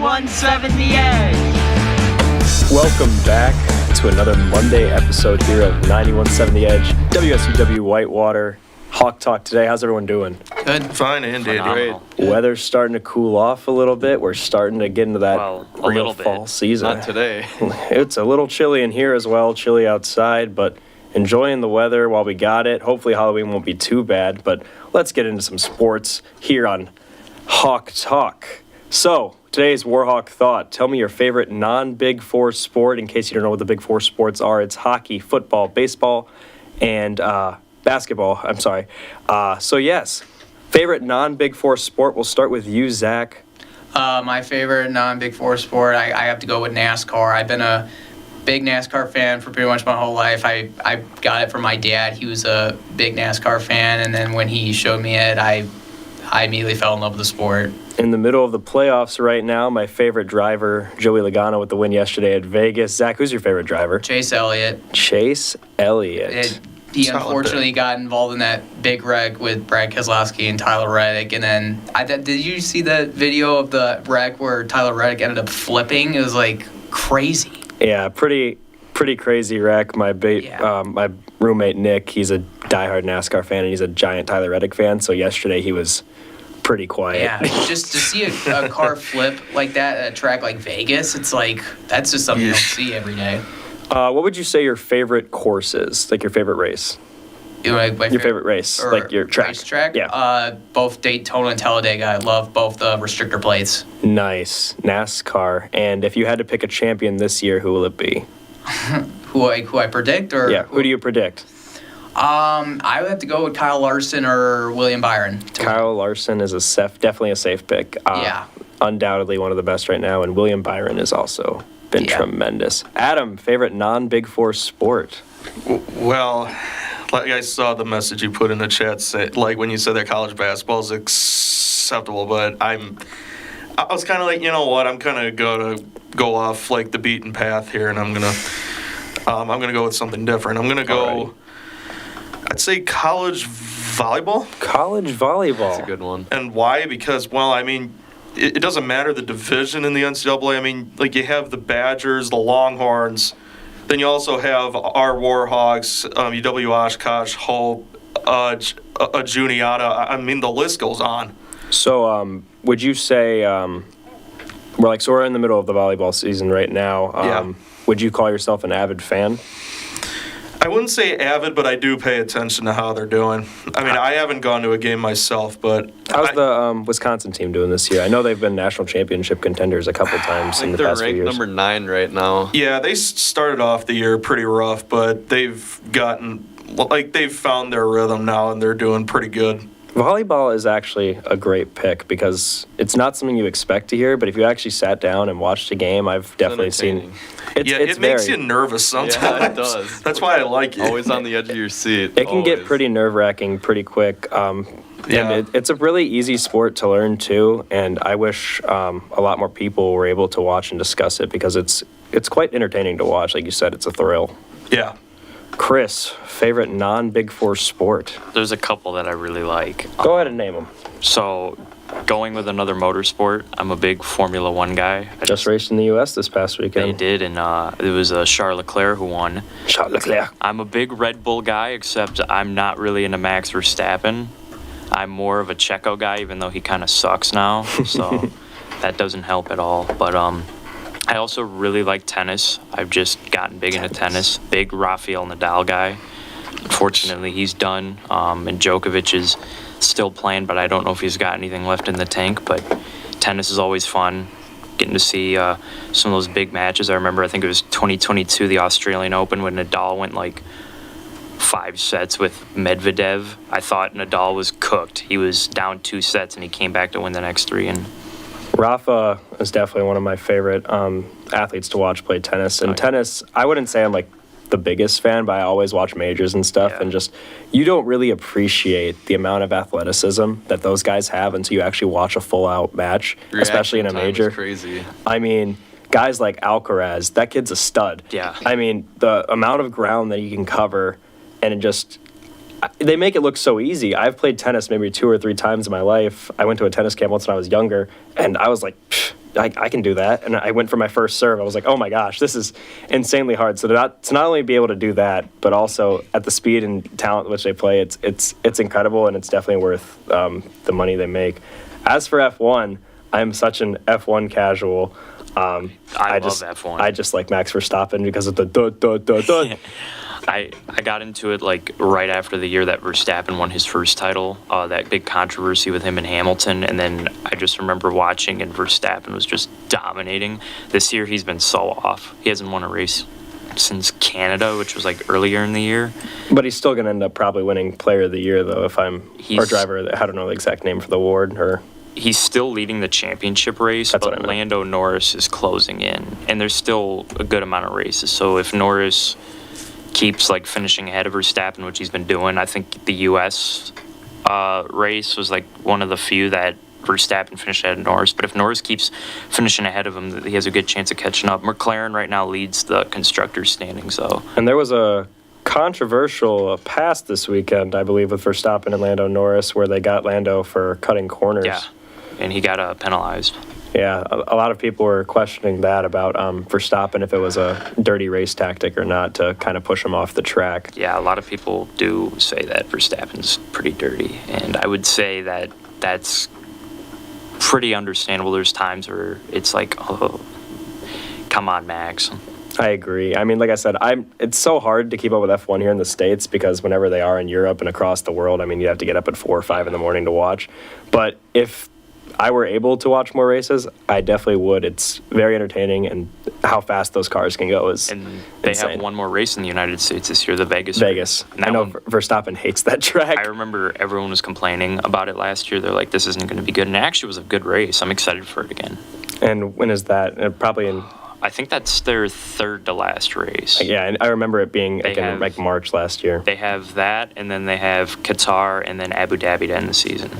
91.7 The Edge. Welcome back to another Monday episode here of 91.7 The Edge, WSUW Whitewater. Hawk Talk today. How's everyone doing? Good. Fine, indeed. Phenomenal. Great. Weather's starting to cool off a little bit. We're starting to get into that A real little bit. fall season. Not today. It's a little chilly in here as well, chilly outside, but enjoying the weather while we got it. Hopefully Halloween won't be too bad, but let's get into some sports here on Hawk Talk. So, today's Warhawk Thought. Tell me your favorite non-Big Four sport. In case you don't know what the Big Four sports are, it's hockey, football, baseball, and basketball. I'm sorry. So, yes, favorite non-Big Four sport. We'll start with you, Zach. My favorite non-Big Four sport, I have to go with NASCAR. I've been a big NASCAR fan for pretty much my whole life. I got it from my dad. He was a big NASCAR fan, and then when he showed me it, I immediately fell in love with the sport. In the middle of the playoffs right now, my favorite driver, Joey Logano, with the win yesterday at Vegas. Zach, who's your favorite driver? Chase Elliott. Chase Elliott. He Solid unfortunately pick. got involved in that big wreck with Brad Keselowski and Tyler Reddick. And then, did you see the video of the wreck where Tyler Reddick ended up flipping? It was like crazy. Yeah, pretty crazy wreck. My roommate Nick, he's a diehard NASCAR fan, and he's a giant Tyler Reddick fan. So yesterday he was pretty quiet. Yeah, just to see a car flip like that at a track like Vegas, it's like, that's just something you don't see every day. What would you say your favorite course is? Like your favorite race? My Your favorite race, or like your track. racetrack? Yeah. Both Daytona and Talladega. I love both the restrictor plates. Nice. NASCAR. And if you had to pick a champion this year, who will it be? Who I predict, or Yeah, who do you predict? I would have to go with Kyle Larson or William Byron. Kyle Larson is definitely a safe pick. Yeah. Undoubtedly one of the best right now, and William Byron has also been tremendous. Adam, favorite non-Big Four sport? Well, like I saw the message you put in the chat, like when you said that college basketball is acceptable, but I was kind of like, you know what, I'm kind of going to go off like the beaten path here, and I'm gonna go with something different. I'm gonna go. Alrighty. I'd say college volleyball. College volleyball. That's a good one. And why? Because, well, I mean, it doesn't matter the division in the NCAA. I mean, like you have the Badgers, the Longhorns, then you also have our Warhawks, UW Oshkosh, Hope, Juniata. I mean, the list goes on. So, would you say we're in the middle of the volleyball season right now? Yeah. Would you call yourself an avid fan? I wouldn't say avid, but I do pay attention to how they're doing. I mean, I haven't gone to a game myself, but How's the Wisconsin team doing this year? I know they've been national championship contenders a couple times in the They're past few ranked years. number 9 right now. yeah, they started off the year pretty rough, but they've found their rhythm now, and they're doing pretty good. Volleyball is actually a great pick because it's not something you expect to hear, but if you actually sat down and watched a game, I've definitely seen entertaining. it's It makes very, you nervous sometimes. Yeah, it does. That's why I like it. Always on the edge of your seat. it can get always. pretty nerve-wracking pretty quick. Yeah. And it's a really easy sport to learn too, and I wish a lot more people were able to watch and discuss it because it's quite entertaining to watch. Like you said, it's a thrill. Yeah. Chris, favorite non-Big Four sport? There's a couple that I really like. Go ahead and name them. So, going with another motorsport, I'm a big Formula One guy. Just raced in the U.S. this past They weekend. did, and it was Charles Leclerc who won. Charles Leclerc. I'm a big Red Bull guy, except I'm not really into Max Verstappen. I'm more of a Checo guy, even though he kind of sucks now. So that doesn't help at all. But I also really like tennis. I've just gotten big into tennis. Big Rafael Nadal guy. Unfortunately, he's done. And Djokovic is still playing, but I don't know if he's got anything left in the tank. But tennis is always fun. Getting to see some of those big matches. I remember, I think it was 2022, the Australian Open, when Nadal went like 5 sets with Medvedev. I thought Nadal was cooked. He was down 2 sets, and he came back to win the next 3. And Rafa is definitely one of my favorite athletes to watch play tennis. And tennis, I wouldn't say I'm like the biggest fan, but I always watch majors and stuff. Yeah. And just, you don't really appreciate the amount of athleticism that those guys have until you actually watch a full-out match, especially in a Reaction time is major. crazy. I mean, guys like Alcaraz, that kid's a stud. Yeah. I mean, the amount of ground that he can cover, and it just, they make it look so easy. I've played tennis maybe 2 or 3 times in my life. I went to a tennis camp once when I was younger, and I was like, I can do that. And I went for my first serve. I was like, oh my gosh, this is insanely hard. So to not only be able to do that, but also at the speed and talent which they play, it's incredible, and it's definitely worth the money they make. As for F1, I'm such an F1 casual. I love F1. I just like Max Verstappen because of the duh, duh, duh, duh. I got into it like right after the year that Verstappen won his first title, that big controversy with him and Hamilton, and then I just remember watching and Verstappen was just dominating. This year he's been so off. He hasn't won a race since Canada, which was like earlier in the year. But he's still going to end up probably winning Player of the Year, though, or He's- driver. I don't know the exact name for the award. Or He's still leading the championship race, That's what I but meant. Lando Norris is closing in, and there's still a good amount of races. So if Norris keeps like finishing ahead of Verstappen, which he's been doing, I think the U.S. Race was like one of the few that Verstappen finished ahead of Norris. But if Norris keeps finishing ahead of him, he has a good chance of catching up. McLaren right now leads the constructors standings, though. And there was a controversial pass this weekend, I believe, with Verstappen and Lando Norris, where they got Lando for cutting corners. Yeah, and he got penalized. Yeah, a lot of people were questioning that about Verstappen, if it was a dirty race tactic or not, to kind of push him off the track. Yeah, a lot of people do say that Verstappen's pretty dirty, and I would say that that's pretty understandable. There's times where it's like, oh, come on, Max. I agree. I mean, like I said, it's so hard to keep up with F1 here in the States because whenever they are in Europe and across the world, I mean, you have to get up at 4 or 5 in the morning to watch. But if I were able to watch more races, I definitely would. It's very entertaining, and how fast those cars can go is And they insane. have one more race in the United States this year, the Vegas. Vegas. race. And that I know one- Verstappen hates that track. I remember everyone was complaining about it last year. They're like, this isn't going to be good. And it actually was a good race. I'm excited for it again. And when is that? Probably in, I think that's their third to last race. yeah, and I remember it being They like, in have- like March last year. They have that, and then they have Qatar, and then Abu Dhabi to end the season.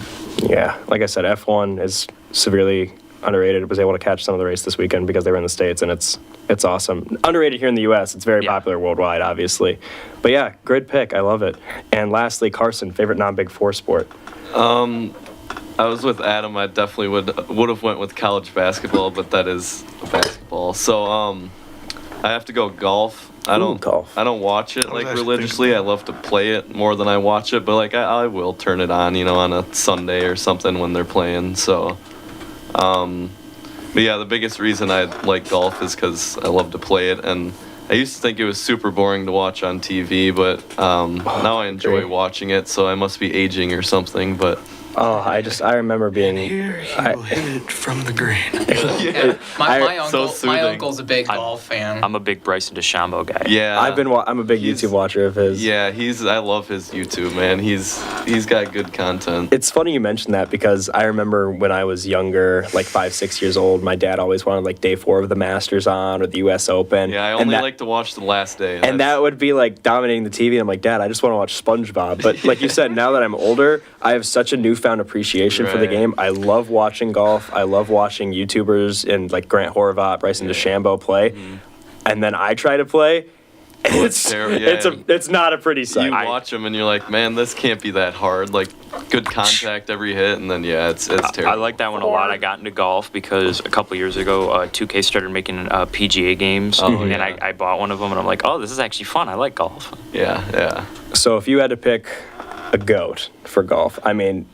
Yeah, like I said, F1 is severely underrated. I was able to catch some of the race this weekend because they were in the States, and it's awesome. Underrated here in the U.S. It's very Yeah. popular worldwide, obviously. But yeah, good pick. I love it. And lastly, Carson, favorite non-Big Four sport? I was with Adam. I definitely would have went with college basketball, but that is basketball. So I have to go golf. I don't golf. I don't watch it was like actually religiously. I love to play it more than I watch it, but like I will turn it on, on a Sunday or something when they're playing. So but yeah, the biggest reason I like golf is because I love to play it, and I used to think it was super boring to watch on TV, but now I enjoy agree. watching it, so I must be aging or something, but Oh, I remember being. Here he I- will hit it from the green. Yeah. My so uncle, soothing. my uncle's a big golf fan. I'm a big Bryson DeChambeau guy. yeah. I'm a big He's- YouTube watcher of his. Yeah, I love his YouTube, man. He's got good content. It's funny you mentioned that because I remember when I was younger, like 5, 6 years old, my dad always wanted like day 4 of the Masters on or the U.S. Open. Yeah, I and only that, like to watch the last day. And that would be like dominating the TV. And I'm like, Dad, I just want to watch SpongeBob. But like you said, now that I'm older, I have such a newfound appreciation for the Right. game. I love watching golf. I love watching YouTubers and like Grant Horvat, Bryson DeChambeau play. Mm-hmm. And then I try to play. And it's terrible, yeah. it's not a pretty sight. you watch them and you're like, man, this can't be that hard. Like good contact every hit, and then yeah, it's terrible. I like that one a lot. I got into golf because a couple years ago, 2K started making PGA games, Oh, and yeah. I bought one of them, and I'm like, oh, this is actually fun. I like golf. Yeah. So if you had to pick a GOAT for golf, I mean,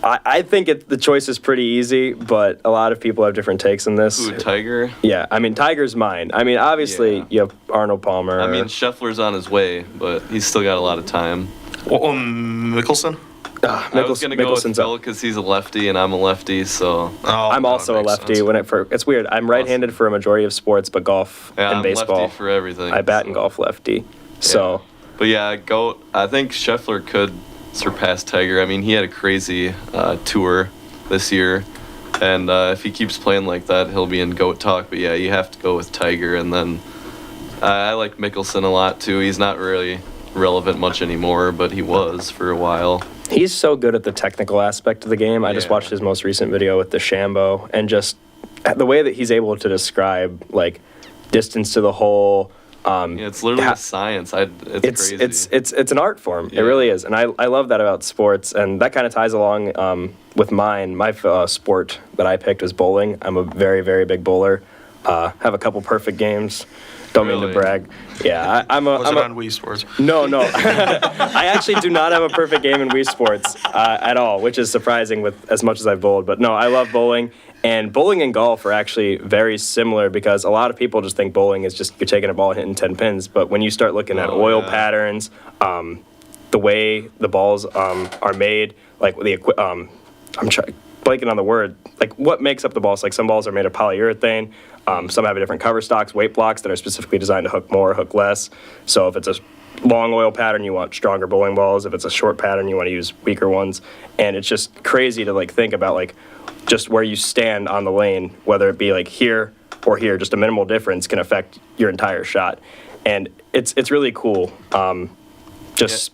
I think the choice is pretty easy, but a lot of people have different takes on this. Ooh, Tiger. Yeah, I mean, Tiger's mine. I mean, obviously, Yeah. you have Arnold Palmer. I mean, Scheffler's on his way, but he's still got a lot of time. Mickelson? I was gonna go with Mickelson's Phil up. because he's a lefty and I'm a lefty, so Oh, I'm that also a makes lefty. sense. It's weird. I'm right-handed for a majority of sports, but golf yeah, and I'm baseball, lefty for everything. I bat and so. golf lefty. So But yeah, GOAT. I think Scheffler could surpass Tiger. I mean, he had a crazy tour this year, and if he keeps playing like that, he'll be in GOAT talk. But yeah, you have to go with Tiger, and then I like Mickelson a lot too. He's not really relevant much anymore, but he was for a while. he's so good at the technical aspect of the game. I just Yeah. watched his most recent video with DeChambeau, and just the way that he's able to describe like distance to the hole, Yeah, it's literally Ha- a science. It's crazy. It's an art form. It Yeah. really is, and I love that about sports, and that kind of ties along with mine. My sport that I picked was bowling. I'm a very very big bowler. Have a couple perfect games. Don't mean to Really? brag. Yeah, Was it on Wii Sports? no. I actually do not have a perfect game in Wii Sports at all, which is surprising with as much as I've bowled. But no, I love bowling. And bowling and golf are actually very similar because a lot of people just think bowling is just you're taking a ball and hitting 10 pins. But when you start looking at Oh, oil yeah. patterns, the way the balls are made, like I'm blanking on the word, like what makes up the balls. Like some balls are made of polyurethane, some have a different cover stocks, weight blocks that are specifically designed to hook more, hook less. So if it's a long oil pattern, you want stronger bowling balls. If it's a short pattern, you want to use weaker ones. And it's just crazy to like think about like just where you stand on the lane, whether it be like here or here, just a minimal difference can affect your entire shot. And it's really cool. Just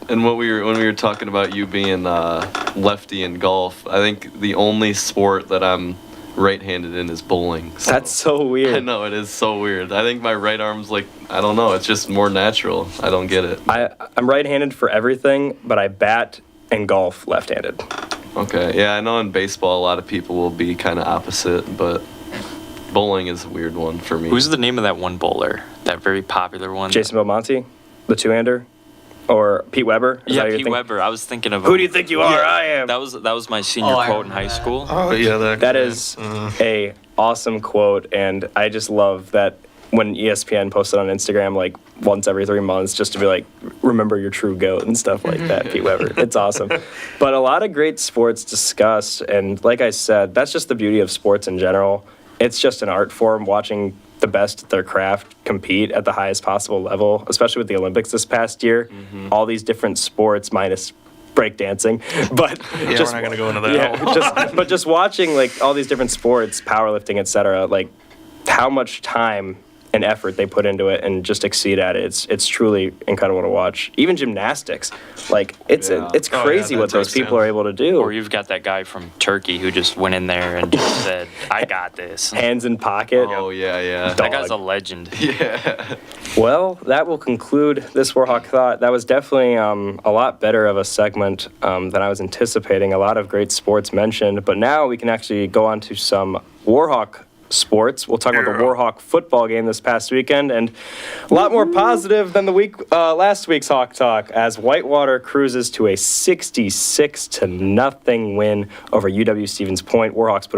And when we were talking about you being lefty in golf, I think the only sport that I'm right-handed in is bowling. So. that's so weird. I know, it is so weird. I think my right arm's like, I don't know, it's just more natural. I don't get it. I'm right-handed for everything, but I bat and golf left-handed. Okay, yeah, I know in baseball a lot of people will be kind of opposite, but bowling is a weird one for me. Who's the name of that one bowler? That very popular one? Jason Belmonte, the two-hander, or Pete Weber. Is that Yeah, who you're Pete thinking? Weber. I was thinking of Who him. do you think you are? I am. That was my senior Oh, I quote in remember high that. school. Oh yeah, That guy. is a awesome quote, and I just love that when ESPN posted on Instagram like once every 3 months just to be like, remember your true GOAT and stuff like that, Pete Weber. It's awesome. But a lot of great sports discussed, and like I said, that's just the beauty of sports in general. It's just an art form, watching the best at their craft compete at the highest possible level, especially with the Olympics this past year. All these different sports minus breakdancing, but Yeah, just we're not gonna go into that. but just watching like all these different sports, powerlifting, etc., like how much time and effort they put into it and just exceed at it. It's truly incredible to watch. Even gymnastics, like it's Yeah. it's Oh, yeah, crazy what that's those people are able to do. Or you've got that guy from Turkey who just went in there and just said, "I got this." Hands in pocket. Oh, yeah. That guy's a dog. legend. Yeah. Well, that will conclude this Warhawk Thought. That was definitely a lot better of a segment than I was anticipating. A lot of great sports mentioned, but now we can actually go on to some Warhawk sports. We'll talk about the Warhawk football game this past weekend, and a lot more positive than last week's Hawk Talk, as Whitewater cruises to a 66-0 win over UW Stevens Point. Warhawks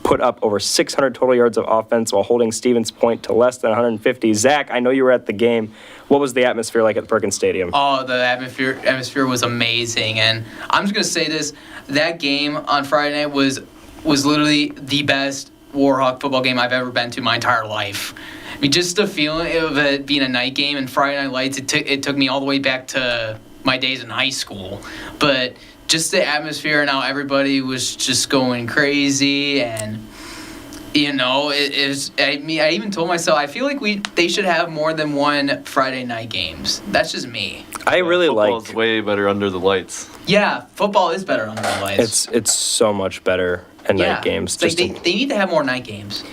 put up over 600 total yards of offense while holding Stevens Point to less than 150. Zach, I know you were at the game. What was the atmosphere like at the Perkins Stadium? Oh, the atmosphere was amazing, and I'm just gonna say this: that game on Friday night was literally the best Warhawk football game I've ever been to my entire life. I mean, just the feeling of it being a night game and Friday Night Lights, it took me all the way back to my days in high school. But just the atmosphere and how everybody was just going crazy, and you know, I even told myself I feel like they should have more than one Friday night games. That's just me. I really Football's like. way better under the lights. Yeah, football is better under the lights. It's so much better at yeah, night games. it's like Just they need to have more night games.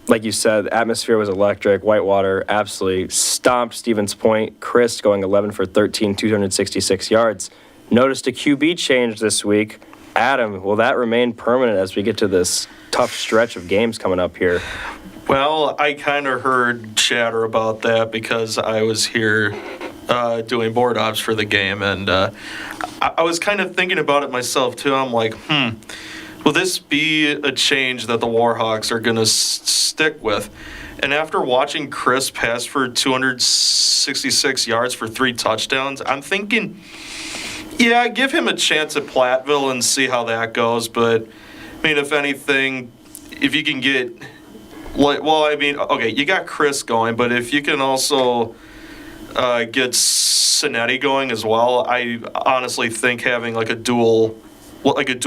like you said, the atmosphere was electric. Whitewater absolutely stomped Stevens Point. Chris going 11 for 13, 266 yards. Noticed a QB change this week. Adam, will that remain permanent as we get to this tough stretch of games coming up here? Well, I kind of heard chatter about that because I was here doing board ops for the game, and I was kind of thinking about it myself too. I'm like, will this be a change that the Warhawks are going to stick with? And after watching Chris pass for 266 yards for 3 touchdowns, I'm thinking, yeah, give him a chance at Platteville and see how that goes. But, I mean, if anything, if you can get, okay, you got Chris going, but if you can also get Cinetti going as well, I honestly think having like a dual threat at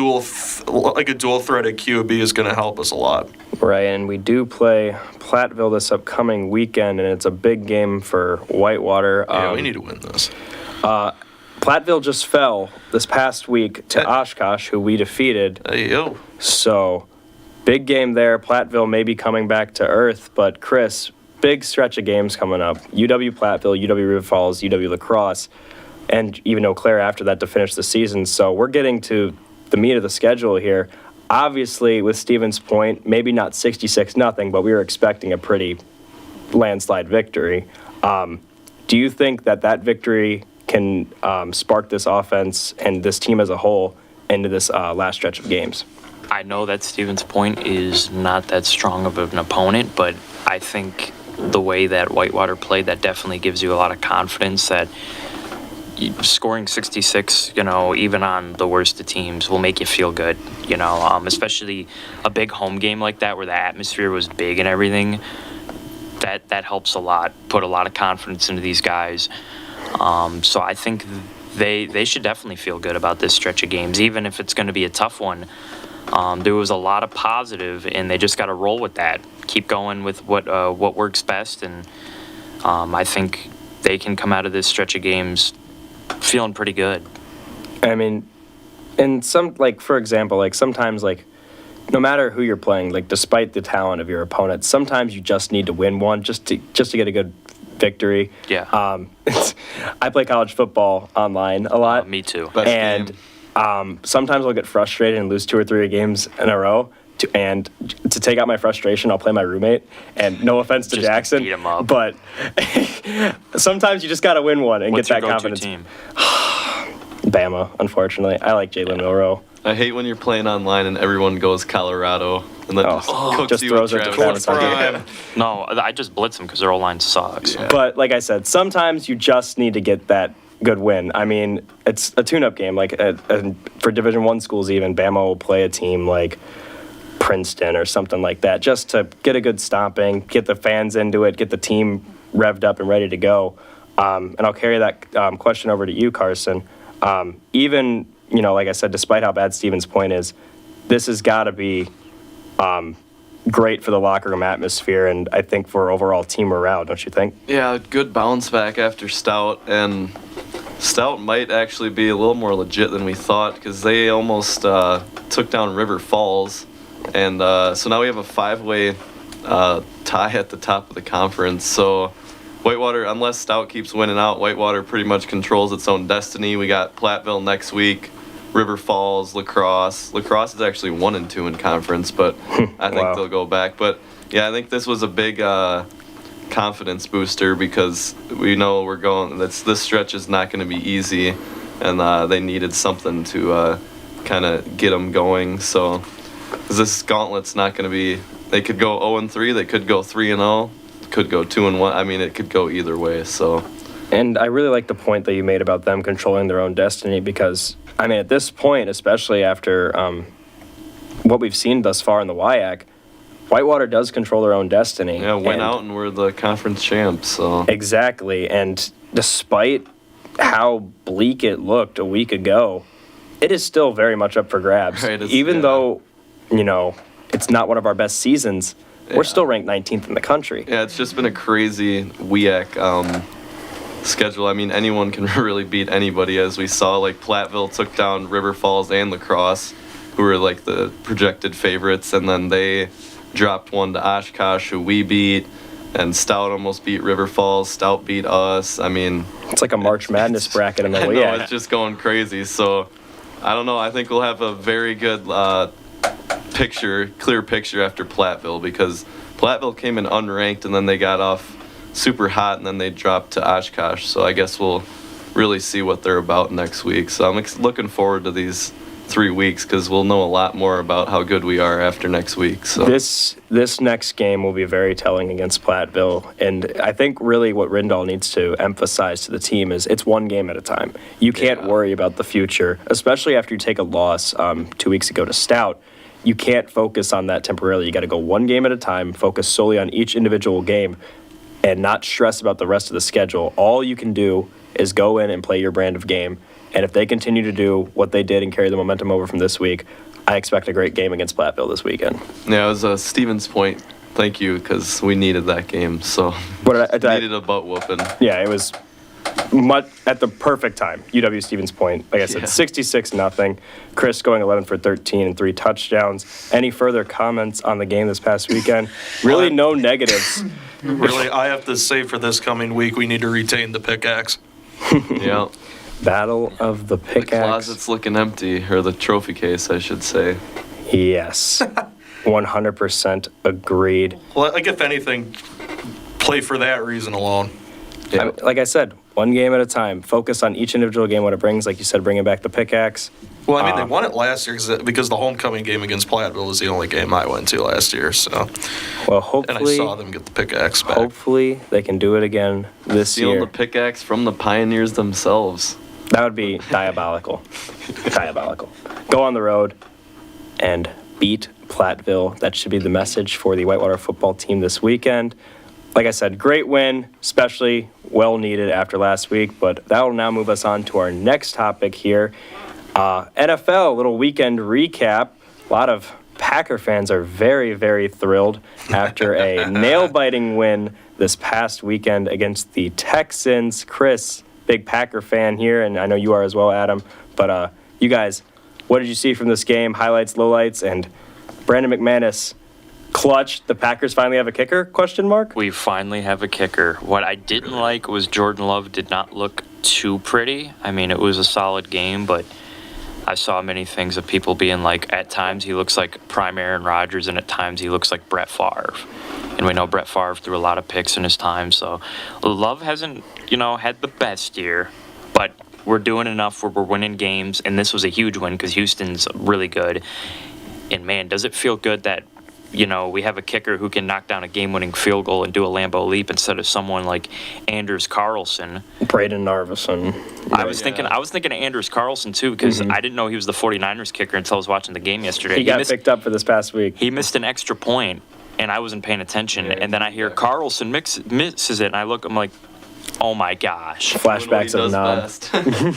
QB is going to help us a lot. Right, and we do play Platteville this upcoming weekend, and it's a big game for Whitewater. Yeah, we need to win this. Platteville just fell this past week to Oshkosh, who we defeated. Hey, yo. So, big game there. Platteville may be coming back to earth, but Chris, big stretch of games coming up. UW Platteville, UW River Falls, UW La Crosse, and even Eau Claire after that to finish the season. So we're getting to the meat of the schedule here. Obviously, with Stevens Point, maybe not 66-0, but we were expecting a pretty landslide victory. Do you think that victory can spark this offense and this team as a whole into this last stretch of games? I know that Stevens Point is not that strong of an opponent, but I think the way that Whitewater played, that definitely gives you a lot of confidence that scoring 66, even on the worst of teams will make you feel good, especially a big home game like that where the atmosphere was big and everything. That helps a lot, put a lot of confidence into these guys. So I think they should definitely feel good about this stretch of games, even if it's going to be a tough one. There was a lot of positive, and they just got to roll with that. Keep going with what works best, and I think they can come out of this stretch of games feeling pretty good. I mean, and for example, sometimes, no matter who you're playing, despite the talent of your opponent, sometimes you just need to win one just to get a good victory. Yeah. I play college football online a lot. Me too. Best And game. sometimes I'll get frustrated and lose 2 or 3 games in a row. And to take out my frustration, I'll play my roommate. And no offense to Just to Jackson, beat him up. but sometimes you just got to win one and What's get your that go-to confidence. team? Bama, unfortunately. I like Jalen Milroe. I hate when you're playing online and everyone goes Colorado and then just cooks just you throws with it to Travis. Travis. No, I just blitz them because their O-line sucks. Yeah. But like I said, sometimes you just need to get that good win. I mean, it's a tune-up game. For Division I schools even, Bama will play a team like Princeton or something like that just to get a good stomping, get the fans into it, get the team revved up and ready to go. And I'll carry that question over to you, Carson. Even, like I said, despite how bad Stevens Point is, this has got to be great for the locker room atmosphere and I think for overall team morale, don't you think? Yeah, good bounce back after Stout, and Stout might actually be a little more legit than we thought because they almost took down River Falls, and so now we have a 5-way tie at the top of the conference. So Whitewater, unless Stout keeps winning out, Whitewater pretty much controls its own destiny. We got Platteville next week, River Falls, La Crosse. La Crosse is actually 1-2 in conference, but I think Wow. they'll go back. But yeah, I think this was a big confidence booster because we know we're going. This stretch is not going to be easy, and they needed something to kind of get them going. So 'cause this gauntlet's not going to be. They could go 0-3. They could go 3-0. Could go 2-1. I mean, it could go either way. So. And I really like the point that you made about them controlling their own destiny because, I mean, at this point, especially after what we've seen thus far in the WIAC, Whitewater does control their own destiny. Yeah, went And- out and we're the conference champs. So. Exactly. And despite how bleak it looked a week ago, it is still very much up for grabs. Right, Even yeah. though, it's not one of our best seasons, Yeah. we're still ranked 19th in the country. Yeah, it's just been a crazy WIAC schedule. I mean, anyone can really beat anybody, as we saw. Like Platteville took down River Falls and La Crosse, who were like the projected favorites, and then they dropped one to Oshkosh, who we beat, and Stout almost beat River Falls. Stout beat us. I mean, It's like a March Madness bracket in the I know, WIAC. it's just going crazy. So, I don't know. I think we'll have a very good clear picture after Platteville, because Platteville came in unranked and then they got off super hot and then they dropped to Oshkosh. So I guess we'll really see what they're about next week. So I'm looking forward to these 3 weeks because we'll know a lot more about how good we are after next week. So This next game will be very telling against Platteville, and I think really what Rindall needs to emphasize to the team is it's one game at a time. You can't Yeah. worry about the future, especially after you take a loss 2 weeks ago to Stout. You can't focus on that temporarily. You got to go one game at a time, focus solely on each individual game, and not stress about the rest of the schedule. All you can do is go in and play your brand of game. And if they continue to do what they did and carry the momentum over from this week, I expect a great game against Platteville this weekend. yeah, it was a Stevens Point. Thank you, because we needed that game. So What did I needed a butt whooping. yeah, it was at the perfect time. UW Stevens Point, like I said, Yeah. 66-0. Chris going 11 for 13 and 3 touchdowns. Any further comments on the game this past weekend? Really, no negatives. Really, I have to say for this coming week, we need to retain the pickaxe. Yeah. Battle of the The pickaxe. closet's looking empty, or the trophy case, I should say. Yes, 100% agreed. Well, like if anything, play for that reason alone. Yeah. Like I said, one game at a time. Focus on each individual game, what it brings. Like you said, bringing back the pickaxe. Well, I mean, they won it last year because the homecoming game against Platteville was the only game I went to last year. So, Well, and I hopefully, saw them get the pickaxe back. hopefully they can do it again this Stealing year. the pickaxe from the Pioneers themselves. That would be diabolical. Diabolical. Go on the road and beat Platteville. That should be the message for the Whitewater football team this weekend. Like I said, great win, especially well needed after last week. But that will now move us on to our next topic here. NFL, a little weekend recap. A lot of Packer fans are very, very thrilled after a nail-biting win this past weekend against the Texans. Chris, big Packer fan here, and I know you are as well, Adam. But you guys, what did you see from this game? Highlights, lowlights, and Brandon McManus clutch. The Packers finally have a kicker? Question mark. We finally have a kicker. What I didn't like was Jordan Love did not look too pretty. I mean, it was a solid game, but I saw many things of people being like, at times he looks like prime Aaron Rodgers, and at times he looks like Brett Favre. And we know Brett Favre threw a lot of picks in his time, so Love hasn't, had the best year, but we're doing enough where we're winning games, and this was a huge win because Houston's really good. And man, does it feel good that we have a kicker who can knock down a game-winning field goal and do a Lambeau leap instead of someone like Anders Carlson. Braden Narvison. I was thinking of Anders Carlson too because I didn't know he was the 49ers kicker until I was watching the game yesterday. He got picked up for this past week. He missed an extra point, and I wasn't paying attention. Yeah, and then I hear Carlson misses it, and I look, I'm like, oh my gosh. Flashbacks of Nod.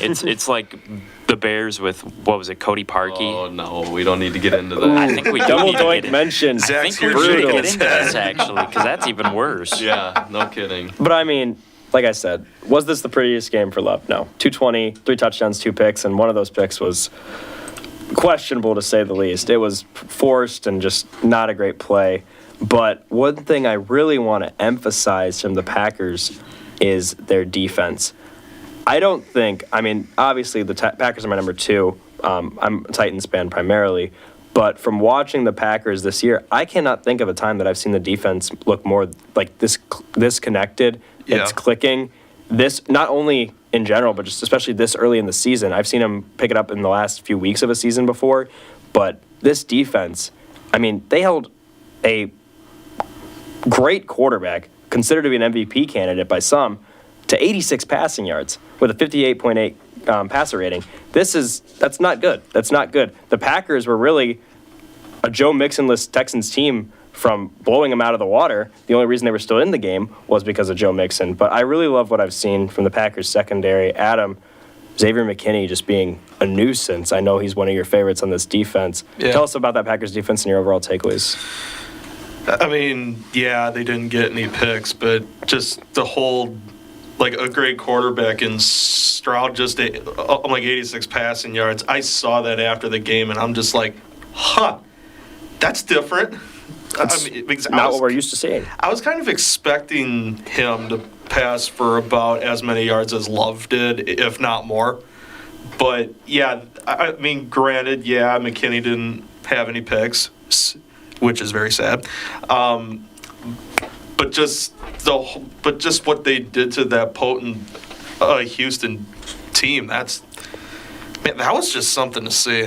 It's like the Bears with, what was it, Cody Parkey? Oh, no, we don't need to get into that. I think we do Double need to doink get mention. I Zach's think here we should shaking get his into head. this actually, because that's even worse. Yeah, no kidding. But I mean, like I said, was this the prettiest game for Love? No. 220, 3 touchdowns, 2 picks, and one of those picks was questionable to say the least. It was forced and just not a great play. But one thing I really want to emphasize from the Packers is their defense. I don't think, obviously the Packers are my number 2. I'm a Titans fan primarily. But from watching the Packers this year, I cannot think of a time that I've seen the defense look more like this connected. Yeah. It's clicking. This, not only in general, but just especially this early in the season. I've seen them pick it up in the last few weeks of a season before. But this defense, they held a great quarterback, considered to be an MVP candidate by some, to 86 passing yards with a 58.8 passer rating. That's not good. That's not good. The Packers were really a Joe Mixon-less Texans team from blowing them out of the water. The only reason they were still in the game was because of Joe Mixon. But I really love what I've seen from the Packers secondary. Adam, Xavier McKinney just being a nuisance. I know he's one of your favorites on this defense. Yeah. Tell us about that Packers defense and your overall takeaways. Yeah, they didn't get any picks, but just the whole, a great quarterback in Stroud, just 86 passing yards. I saw that after the game, and I'm just like, that's different. Because Not what we're used to seeing. I was kind of expecting him to pass for about as many yards as Love did, if not more. But, yeah, granted, McKinney didn't have any picks, which is very sad. But just what they did to that potent Houston team, that was just something to see.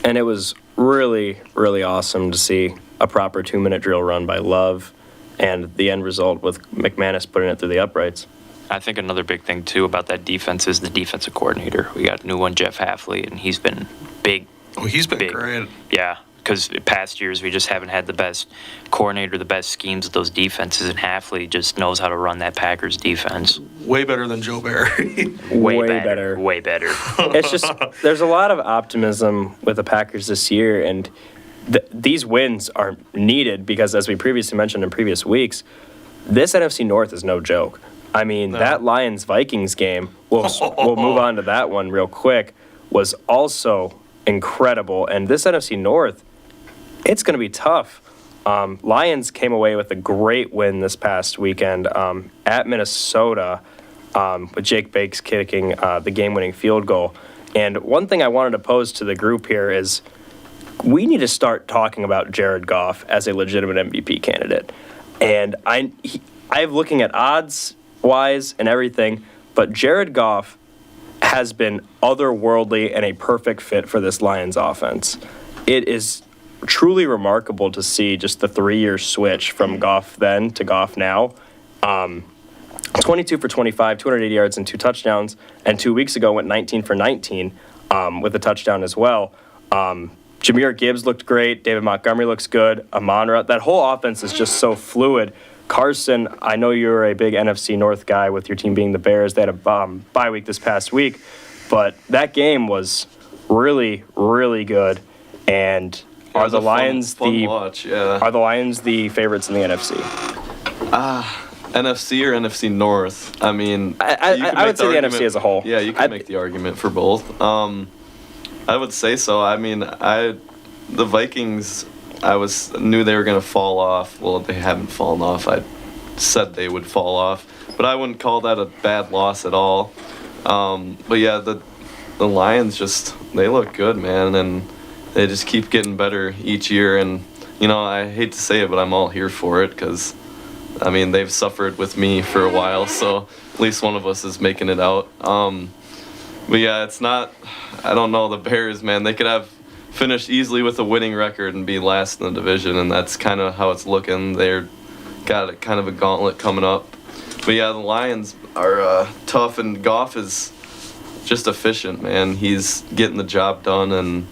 And it was really, really awesome to see a proper 2-minute drill run by Love and the end result with McManus putting it through the uprights. I think another big thing, too, about that defense is the defensive coordinator. We got a new one, Jeff Hafley, and he's been big. Oh, he's been big. great. Yeah, because past years we just haven't had the best coordinator, the best schemes of those defenses, and Hafley just knows how to run that Packers defense. Way better than Joe Barry. Way better. Way better. It's just, there's a lot of optimism with the Packers this year, and these wins are needed because, as we previously mentioned in previous weeks, this NFC North is no joke. I mean, No. that Lions-Vikings game, we'll move on to that one real quick, was also incredible. And this NFC North, it's going to be tough. Lions came away with a great win this past weekend at Minnesota with Jake Bakes kicking the game-winning field goal. And one thing I wanted to pose to the group here is we need to start talking about Jared Goff as a legitimate MVP candidate. And I'm looking at odds-wise and everything, but Jared Goff has been otherworldly and a perfect fit for this Lions offense. It is truly remarkable to see just the 3-year switch from Goff then to Goff now. 22 for 25, 280 yards and 2 touchdowns, and 2 weeks ago went 19 for 19 with a touchdown as well. Jahmyr Gibbs looked great. David Montgomery looks good. Amon-Ra, that whole offense is just so fluid. Carson, I know you're a big NFC North guy with your team being the Bears. They had a bye week this past week, but that game was really, really good. And It are was the a Lions fun the watch, yeah. are the Lions the favorites in the NFC? NFC or NFC North? I mean, I you can would make say the argument- NFC as a whole. Yeah, you can make the argument for both. I would say so. I mean, the Vikings, knew they were going to fall off. Well, they haven't fallen off. I said they would fall off, but I wouldn't call that a bad loss at all. But yeah, the Lions they look good, man, and they just keep getting better each year. And I hate to say it, but I'm all here for it because, I mean, they've suffered with me for a while, so at least one of us is making it out. But yeah, it's not. I don't know, the Bears, man. They could have finished easily with a winning record and be last in the division, and that's kind of how it's looking. They're got kind of a gauntlet coming up. But yeah, the Lions are tough, and Goff is just efficient, man. He's getting the job done and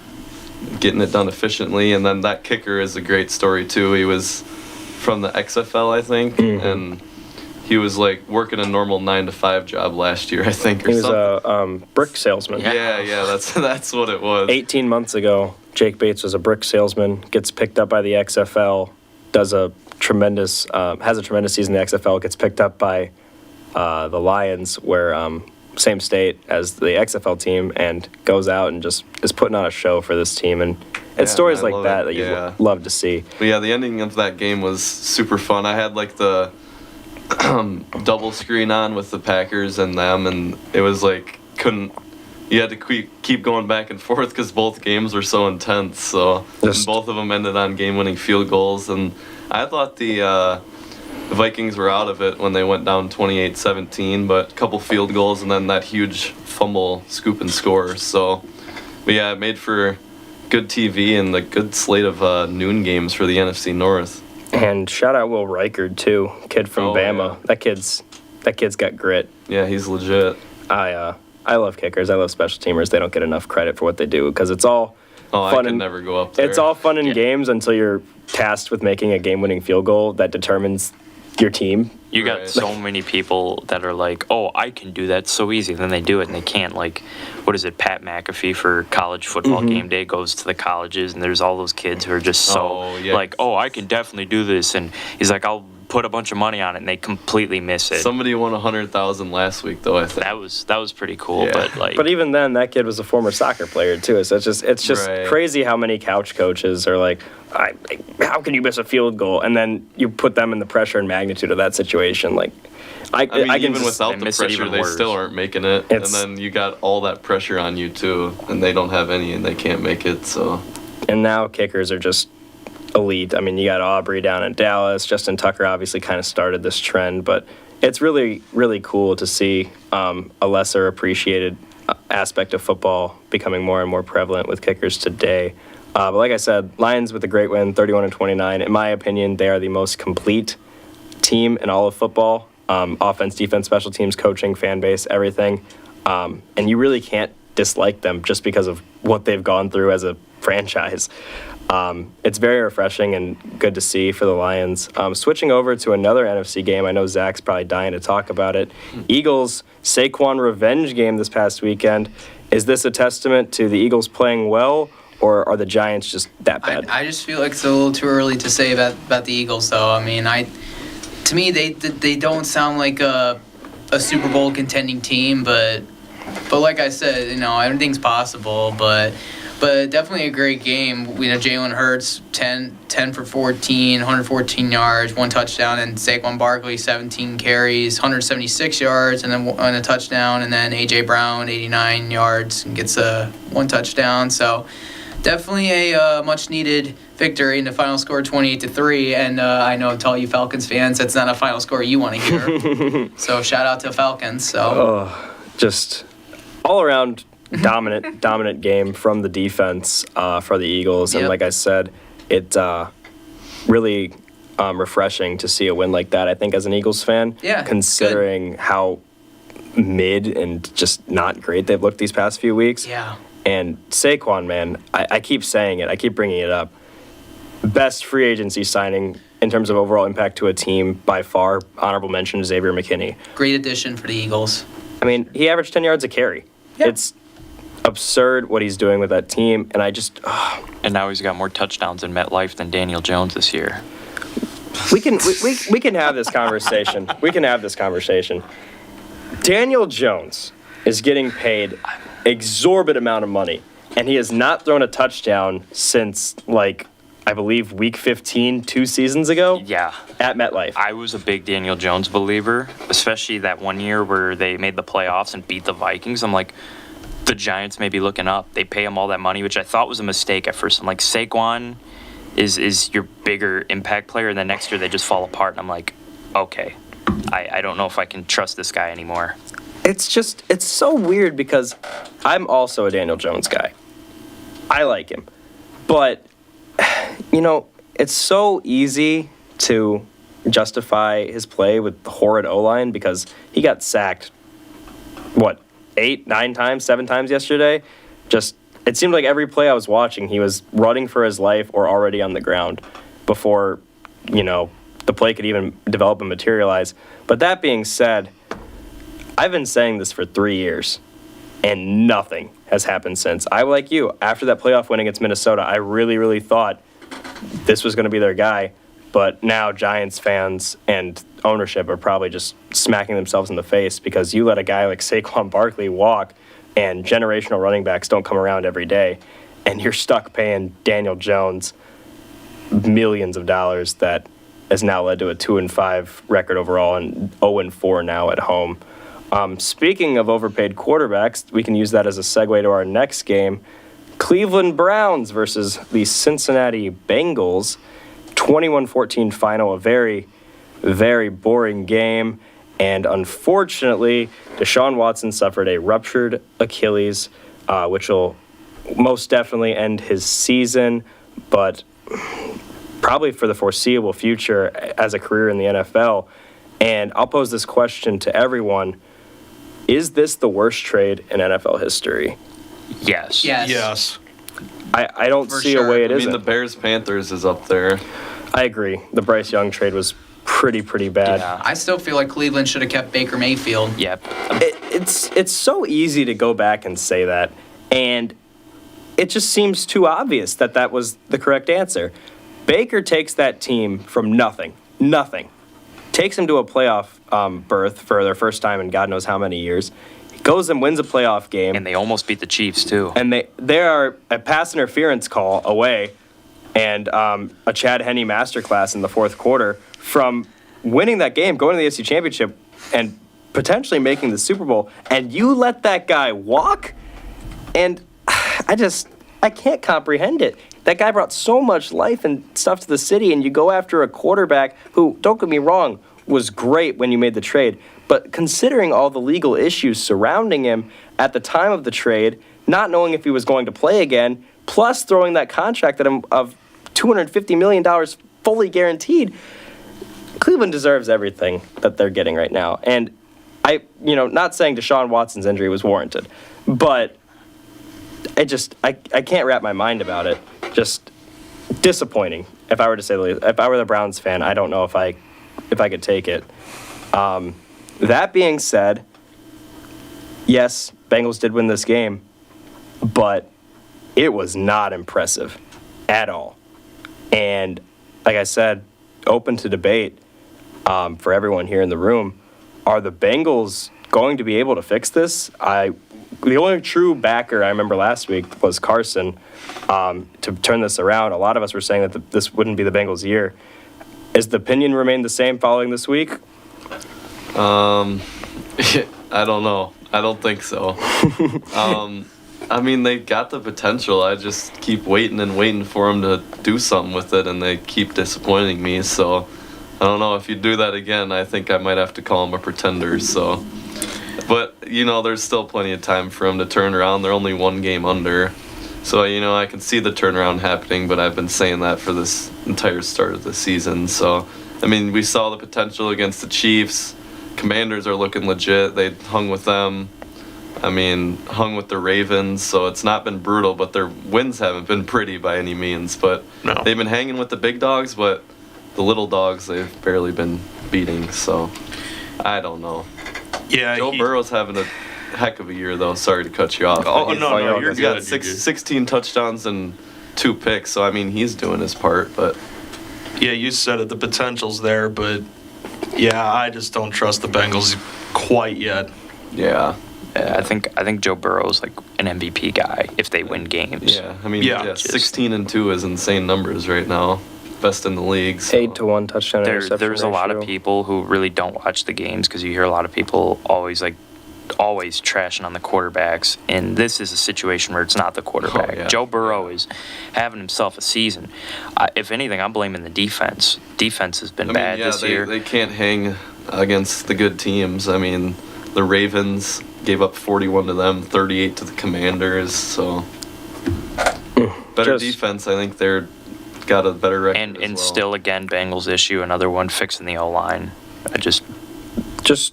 getting it done efficiently. And then that kicker is a great story too. He was from the XFL, I think, and he was like working a normal 9-to-5 job last year, I think, or He was something. a brick salesman. Yeah, that's what it was. 18 months ago, Jake Bates was a brick salesman, gets picked up by the XFL, has a tremendous season in the XFL, gets picked up by the Lions, where same state as the XFL team, and goes out and just is putting on a show for this team. And it's stories I like love that it. that you Yeah. love to see. But yeah, the ending of that game was super fun. I had like the double screen on with the Packers and them, and it was like you had to keep going back and forth because both games were so intense. So and both of them ended on game-winning field goals, and I thought the Vikings were out of it when they went down 28-17, but a couple field goals and then that huge fumble scoop and score. So, but yeah, it made for good TV and a good slate of noon games for the NFC North. And shout out Will Reichard too, kid from Oh, Bama. yeah. That kid's got grit. Yeah, he's legit. I love kickers. I love special teamers. They don't get enough credit for what they do because it's all Oh, I fun could and never go up there. it's all fun and games until you're tasked with making a game-winning field goal that determines your team. You got Right. so many people that are like, oh, I can do that so easy. Then they do it and they can't. Like, what is it? Pat McAfee for college football game day goes to the colleges, and there's all those kids who are just so Oh, yeah. like, oh, I can definitely do this. And he's like, I'll put a bunch of money on it, and they completely miss it. Somebody won 100,000 last week, though. I think. that was pretty cool. Yeah. But like, But even then, that kid was a former soccer player too. So it's just Right. crazy how many couch coaches are like, how can you miss a field goal? And then you put them in the pressure and magnitude of that situation. Like, I I mean, can even just, without They the miss it pressure, even they worse. still aren't making it. And It's- then you got all that pressure on you too, and they don't have any, and they can't make it. So and now kickers are just elite. I mean, you got Aubrey down in Dallas. Justin Tucker obviously kind of started this trend, but it's really, really cool to see a lesser appreciated aspect of football becoming more and more prevalent with kickers today. But like I said, Lions with a great win, 31-29. In my opinion, they are the most complete team in all of football. Offense, defense, special teams, coaching, fan base, everything. And you really can't dislike them just because of what they've gone through as a franchise. It's very refreshing and good to see for the Lions. Switching over to another NFC game, I know Zach's probably dying to talk about it. Eagles Saquon revenge game this past weekend. Is this a testament to the Eagles playing well, or are the Giants just that bad? I just feel like it's a little too early to say about the Eagles, though. I mean, to me, they don't sound like a a Super Bowl contending team, but like I said, everything's possible. But definitely a great game. Jalen Hurts 10 for 14, 114 yards, 1 touchdown, and Saquon Barkley 17 carries, 176 yards, and then a touchdown, and then AJ Brown 89 yards and gets 1 touchdown. So definitely a much needed victory, and the final score 28-3. And I know to all you Falcons fans, that's not a final score you want to hear. So shout out to Falcons. So Just all around dominant game from the defense for the Eagles. And Yep. like I said, it really refreshing to see a win like that, I think, as an Eagles fan. Yeah, considering how mid and just not great they've looked these past few weeks. yeah. And Saquon, man, I keep saying it. I keep bringing it up. Best free agency signing in terms of overall impact to a team by far. Honorable mention to Xavier McKinney. Great addition for the Eagles. I mean, he averaged 10 yards a carry. Yeah. It's absurd what he's doing with that team, and I just And now he's got more touchdowns in MetLife than Daniel Jones this year. we can have this conversation. We can have this conversation. Daniel Jones is getting paid exorbitant amount of money, and he has not thrown a touchdown since, like, I believe week 15 2 seasons ago Yeah. at MetLife. I was a big Daniel Jones believer, especially that one year where they made the playoffs and beat the Vikings. I'm like, the Giants may be looking up. They pay him all that money, which I thought was a mistake at first. I'm like, Saquon is your bigger impact player, and then next year they just fall apart. And I'm like, okay, I don't know if I can trust this guy anymore. It's so weird because I'm also a Daniel Jones guy. I like him. But, it's so easy to justify his play with the horrid O-line because he got sacked, 8, 9 times, 7 times yesterday? It seemed like every play I was watching, he was running for his life or already on the ground before, the play could even develop and materialize. But that being said, I've been saying this for 3 years, and nothing has happened since. I, like you, after that playoff win against Minnesota, I really, really thought this was going to be their guy. But now Giants fans and ownership are probably just smacking themselves in the face because you let a guy like Saquon Barkley walk, and generational running backs don't come around every day, and you're stuck paying Daniel Jones millions of dollars that has now led to a 2-5 record overall and 0-4 now at home. Speaking of overpaid quarterbacks, we can use that as a segue to our next game. Cleveland Browns versus the Cincinnati Bengals. 21-14 final, a very, very boring game. And unfortunately, Deshaun Watson suffered a ruptured Achilles, which will most definitely end his season, but probably for the foreseeable future as a career in the NFL. And I'll pose this question to everyone. Is this the worst trade in NFL history? Yes. Yes. Yes. I don't For see sure. a way it I isn't. mean, the Bears-Panthers is up there. I agree. The Bryce Young trade was pretty bad. Yeah. I still feel like Cleveland should have kept Baker Mayfield. Yep. It's so easy to go back and say that, and it just seems too obvious that that was the correct answer. Baker takes that team from nothing, takes them to a playoff berth for their first time in God knows how many years. He goes and wins a playoff game, And they almost beat the Chiefs, too. and they are a pass interference call away and a Chad Henne masterclass in the fourth quarter from winning that game, going to the AFC Championship, and potentially making the Super Bowl, and you let that guy walk? And I can't comprehend it. That guy brought so much life and stuff to the city, and you go after a quarterback who, don't get me wrong, was great when you made the trade, but considering all the legal issues surrounding him at the time of the trade, not knowing if he was going to play again, plus throwing that contract at him of $250 million fully guaranteed, Cleveland deserves everything that they're getting right now. And not saying Deshaun Watson's injury was warranted, but I can't wrap my mind about it. Just disappointing, if I were to say the least. If I were the Browns fan, I don't know if I could take it. That being said, yes, Bengals did win this game, but it was not impressive at all. And like I said, open to debate for everyone here in the room. are the Bengals going to be able to fix this? The only true backer I remember last week was Carson to turn this around. A lot of us were saying that this wouldn't be the Bengals' year. Is the opinion remain the same following this week? I don't know. I don't think so. I mean, they got the potential. I just keep waiting and waiting for them to do something with it, and they keep disappointing me. So I don't know. If you do that again, I think I might have to call them a pretender. So, but there's still plenty of time for them to turn around. They're only one game under, so I can see the turnaround happening. But I've been saying that for this entire start of the season. So, I mean, we saw the potential against the Chiefs. Commanders are looking legit. They hung with them. I mean, hung with the Ravens, so it's not been brutal, but their wins haven't been pretty by any means. But No. they've been hanging with the big dogs, but the little dogs they've barely been beating. So I don't know. Yeah, Joe Burrow's having a heck of a year, though. Sorry to cut you off. Oh, but he's- no, you're he's got good, you're good. 16 touchdowns and 2 picks, so I mean, he's doing his part. But Yeah, you said it. The potential's there, but yeah, I just don't trust the Bengals quite yet. yeah, Yeah, I think Joe Burrow's like an MVP guy if they win games. yeah. I mean, Yeah. yeah, 16 and 2 is insane numbers right now. Best in the league. So. 8-1 touchdown interception There's a lot of ratio. people who really don't watch the games because you hear a lot of people always trashing on the quarterbacks, and this is a situation where it's not the quarterback. Oh, yeah. Joe Burrow is having himself a season. If anything, I'm blaming the defense. Defense has been bad this year. They can't hang against the good teams. I mean, the Ravens gave up 41 to them, 38 to the Commanders. So better Just- defense. I think they're got a better record. and as well. still again Bengals issue, another one fixing the O-line. Just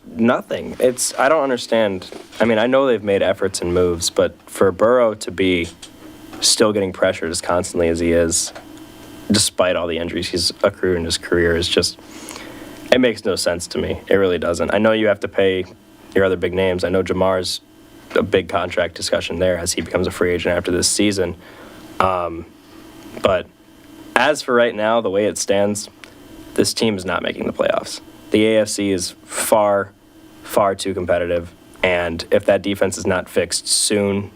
nothing. I don't understand. I mean, I know they've made efforts and moves, but for Burrow to be still getting pressured as constantly as he is, despite all the injuries he's accrued in his career, is just, it makes no sense to me. It really doesn't. I know you have to pay your other big names. I know Jamar's a big contract discussion there as he becomes a free agent after this season. But as for right now, the way it stands, this team is not making the playoffs. The AFC is far, far too competitive, and if that defense is not fixed soon,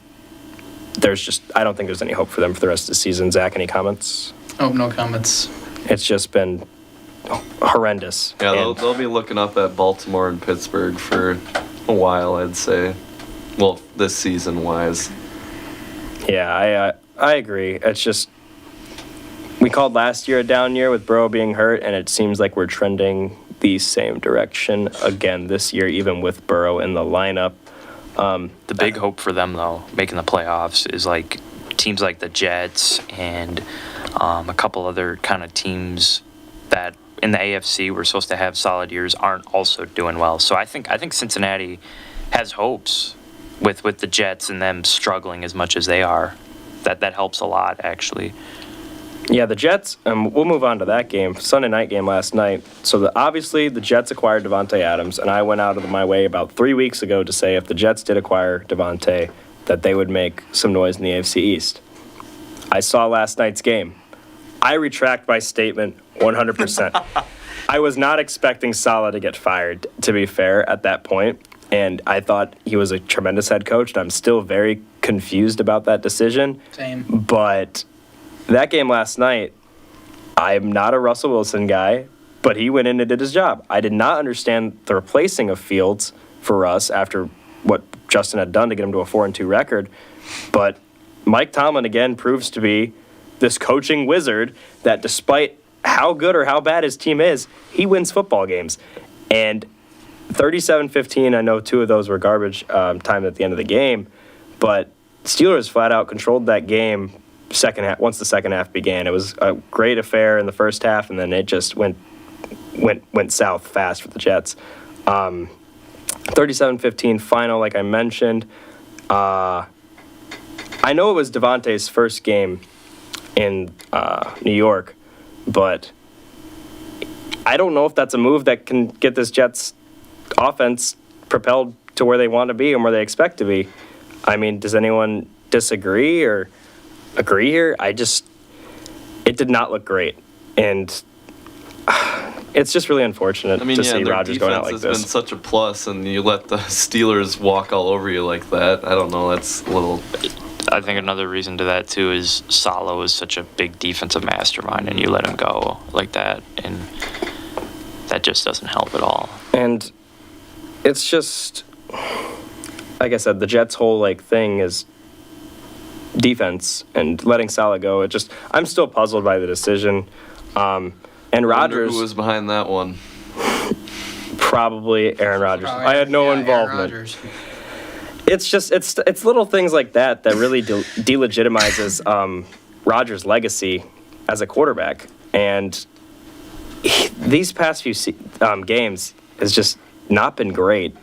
I don't think there's any hope for them for the rest of the season. Zach, any comments? Oh, no comments. It's just been horrendous. Yeah, And they'll be looking up at Baltimore and Pittsburgh for a while, I'd say. Well, this season wise. yeah, I agree. It's just, we called last year a down year with Burrow being hurt, and it seems like we're trending the same direction again this year, even with Burrow in the lineup. The big hope for them, though, making the playoffs, is like teams like the Jets and a couple other kind of teams that in the AFC were supposed to have solid years aren't also doing well. So I think Cincinnati has hopes with the Jets and them struggling as much as they are. That helps a lot, actually. Yeah, the Jets, we'll move on to that game, Sunday night game last night. So obviously the Jets acquired Devontae Adams, and I went out of my way about 3 weeks ago to say if the Jets did acquire Devontae, that they would make some noise in the AFC East. I saw last night's game. I retract my statement 100%. I was not expecting Saleh to get fired, to be fair, at that point, and I thought he was a tremendous head coach, and I'm still very confused about that decision. Same. But that game last night, I'm not a Russell Wilson guy, but he went in and did his job. I did not understand the replacing of Fields for us after what Justin had done to get him to a 4-2 record. But Mike Tomlin, again, proves to be this coaching wizard that despite how good or how bad his team is, he wins football games. And 37-15, I know 2 of those were garbage time at the end of the game, but Steelers flat out controlled that game second half. Once the second half began, it was a great affair in the first half, and then it just went south fast for the Jets. 37-15 final, like I mentioned. I know it was Devontae's first game in New York, but I don't know if that's a move that can get this Jets offense propelled to where they want to be and where they expect to be. I mean, does anyone disagree or agree here? It did not look great. And it's just really unfortunate I mean, to yeah, see their Rodgers going out defense like has been this. such a plus, and you let the Steelers walk all over you like that. I don't know. That's a little. I think another reason to that too is Salo is such a big defensive mastermind, and you let him go like that, and that just doesn't help at all. And it's just, like I said, the Jets' whole like thing is defense and letting Salah go. I'm still puzzled by the decision. And Wonder Rodgers, who was behind that one? probably Aaron Rodgers. Probably, I had no Aaron involvement. Rodgers. It's just it's little things like that that really delegitimizes Rodgers' legacy as a quarterback. And these past few games has just not been great.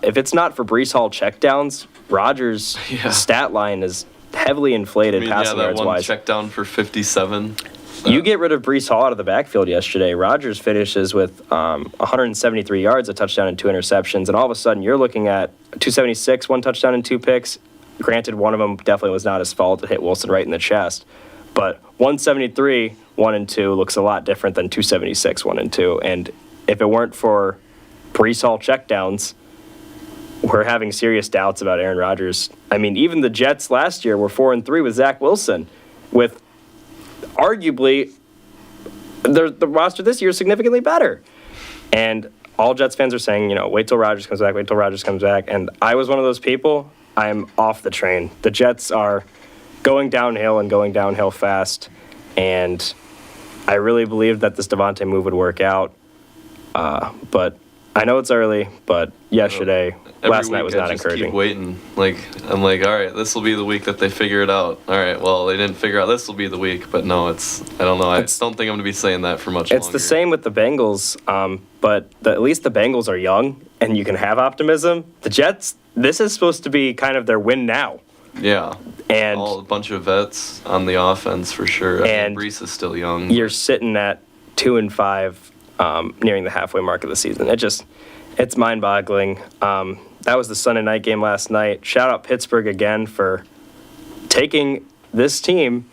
If it's not for Brees Hall checkdowns, Rodgers' Yeah. stat line is heavily inflated passing that yards one wise. check down for 57. You get rid of Brees Hall out of the backfield yesterday. Rodgers finishes with 173 yards, a touchdown, and 2 interceptions. And all of a sudden, you're looking at 276, 1 touchdown and 2 picks. Granted, one of them definitely was not his fault. It hit Wilson right in the chest. But 173, 1 and 2 looks a lot different than 276, 1 and 2. And if it weren't for Brees Hall checkdowns, we're having serious doubts about Aaron Rodgers. I mean, even the Jets last year were 4 and 3 with Zach Wilson, with arguably the roster this year is significantly better. And all Jets fans are saying, wait till Rodgers comes back, wait till Rodgers comes back. And I was one of those people. I'm off the train. The Jets are going downhill and going downhill fast. And I really believed that this Devontae move would work out. But I know it's early, but yesterday, last night was not I just encouraging. Keep waiting. I'm like, all right, this will be the week that they figure it out. All right, well, they didn't figure out this will be the week, but no, I don't know. I don't think I'm going to be saying that for much It's longer. the same with the Bengals, but at least the Bengals are young and you can have optimism. The Jets, this is supposed to be kind of their win now. Yeah. And A bunch of vets on the offense for sure. And Brees is still young. you're sitting at 2-5, nearing the halfway mark of the season. It's mind-boggling. That was the Sunday night game last night. Shout out Pittsburgh again for taking this team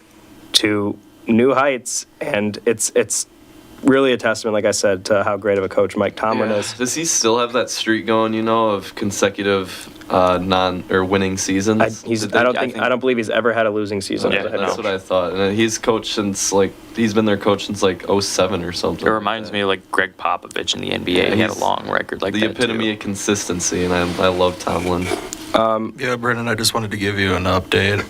to new heights, and it's really a testament, like I said, to how great of a coach Mike Tomlin is. Does he still have that streak going, of consecutive winning seasons? I don't believe he's ever had a losing season. Yeah, as a head That's coach. what I thought. And he's coached since he's been their coach since 07 or something. It reminds me of like Greg Popovich in the NBA. Yeah, he had a he's long record like the that epitome too. of consistency, and I love Tomlin. Yeah, Brendan, I just wanted to give you an update.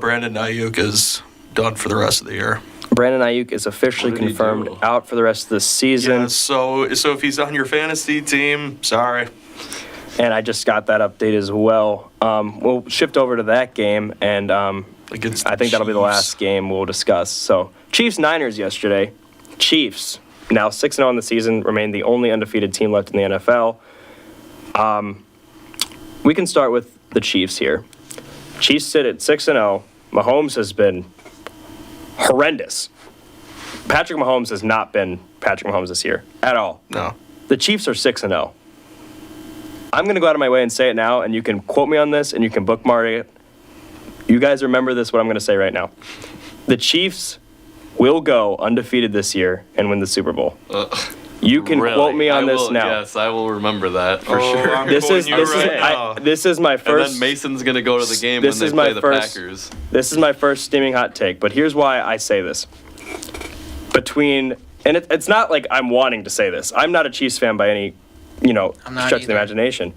Brandon Ayuk is done for the rest of the year. Brandon Ayuk is officially What did he confirmed do? out for the rest of the season. Yeah, so if he's on your fantasy team, sorry. And I just got that update as well. We'll shift over to that game, and Against I think that'll be the Chiefs. last game we'll discuss. So, Chiefs-Niners yesterday. Chiefs, now 6-0 on the season, remain the only undefeated team left in the NFL. We can start with the Chiefs here. Chiefs sit at 6-0. Mahomes has been horrendous. Patrick Mahomes has not been Patrick Mahomes this year at all. No. The Chiefs are 6-0. I'm going to go out of my way and say it now, and you can quote me on this, and you can bookmark it. You guys remember this, what I'm going to say right now. The Chiefs will go undefeated this year and win the Super Bowl. You can Really? quote me on this will, now. Yes, I will remember that for Oh, sure. I'm This is quoting you right now. this is my And first. then Mason's gonna go to the game This when is they my play the first- Packers. This is my first steaming hot take, but here's why I say this. It's not like I'm wanting to say this. I'm not a Chiefs fan by any, I'm not stretch of the either. imagination.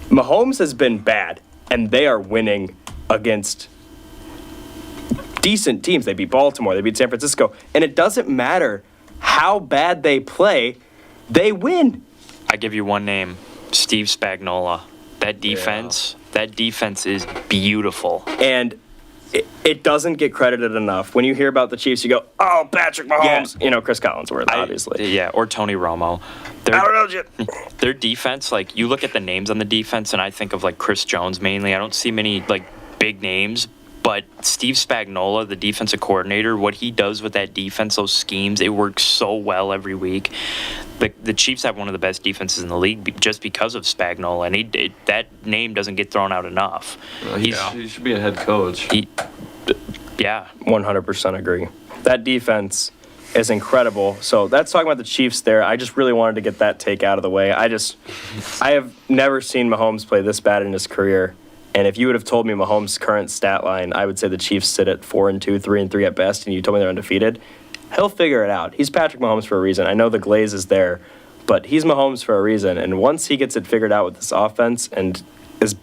Mahomes has been bad, and they are winning against decent teams. They beat Baltimore, they beat San Francisco, and it doesn't matter how bad they play, they win. I give you one name, Steve Spagnuolo. That defense is beautiful. And it doesn't get credited enough. When you hear about the Chiefs, you go, oh, Patrick Mahomes. Chris Collinsworth, obviously. Yeah, or Tony Romo. I don't know, Jim. Their defense, you look at the names on the defense, and I think of Chris Jones mainly. I don't see many big names, but Steve Spagnuolo, the defensive coordinator, what he does with that defense, those schemes, it works so well every week. The Chiefs have one of the best defenses in the league just because of Spagnuolo, and that name doesn't get thrown out enough. He should be a head coach. Yeah, 100% agree. That defense is incredible. So that's talking about the Chiefs there. I just really wanted to get that take out of the way. I have never seen Mahomes play this bad in his career. And if you would have told me Mahomes' current stat line, I would say the Chiefs sit at 4-2, 3-3 at best, and you told me they're undefeated. He'll figure it out. He's Patrick Mahomes for a reason. I know the glaze is there, but he's Mahomes for a reason. And once he gets it figured out with this offense and is,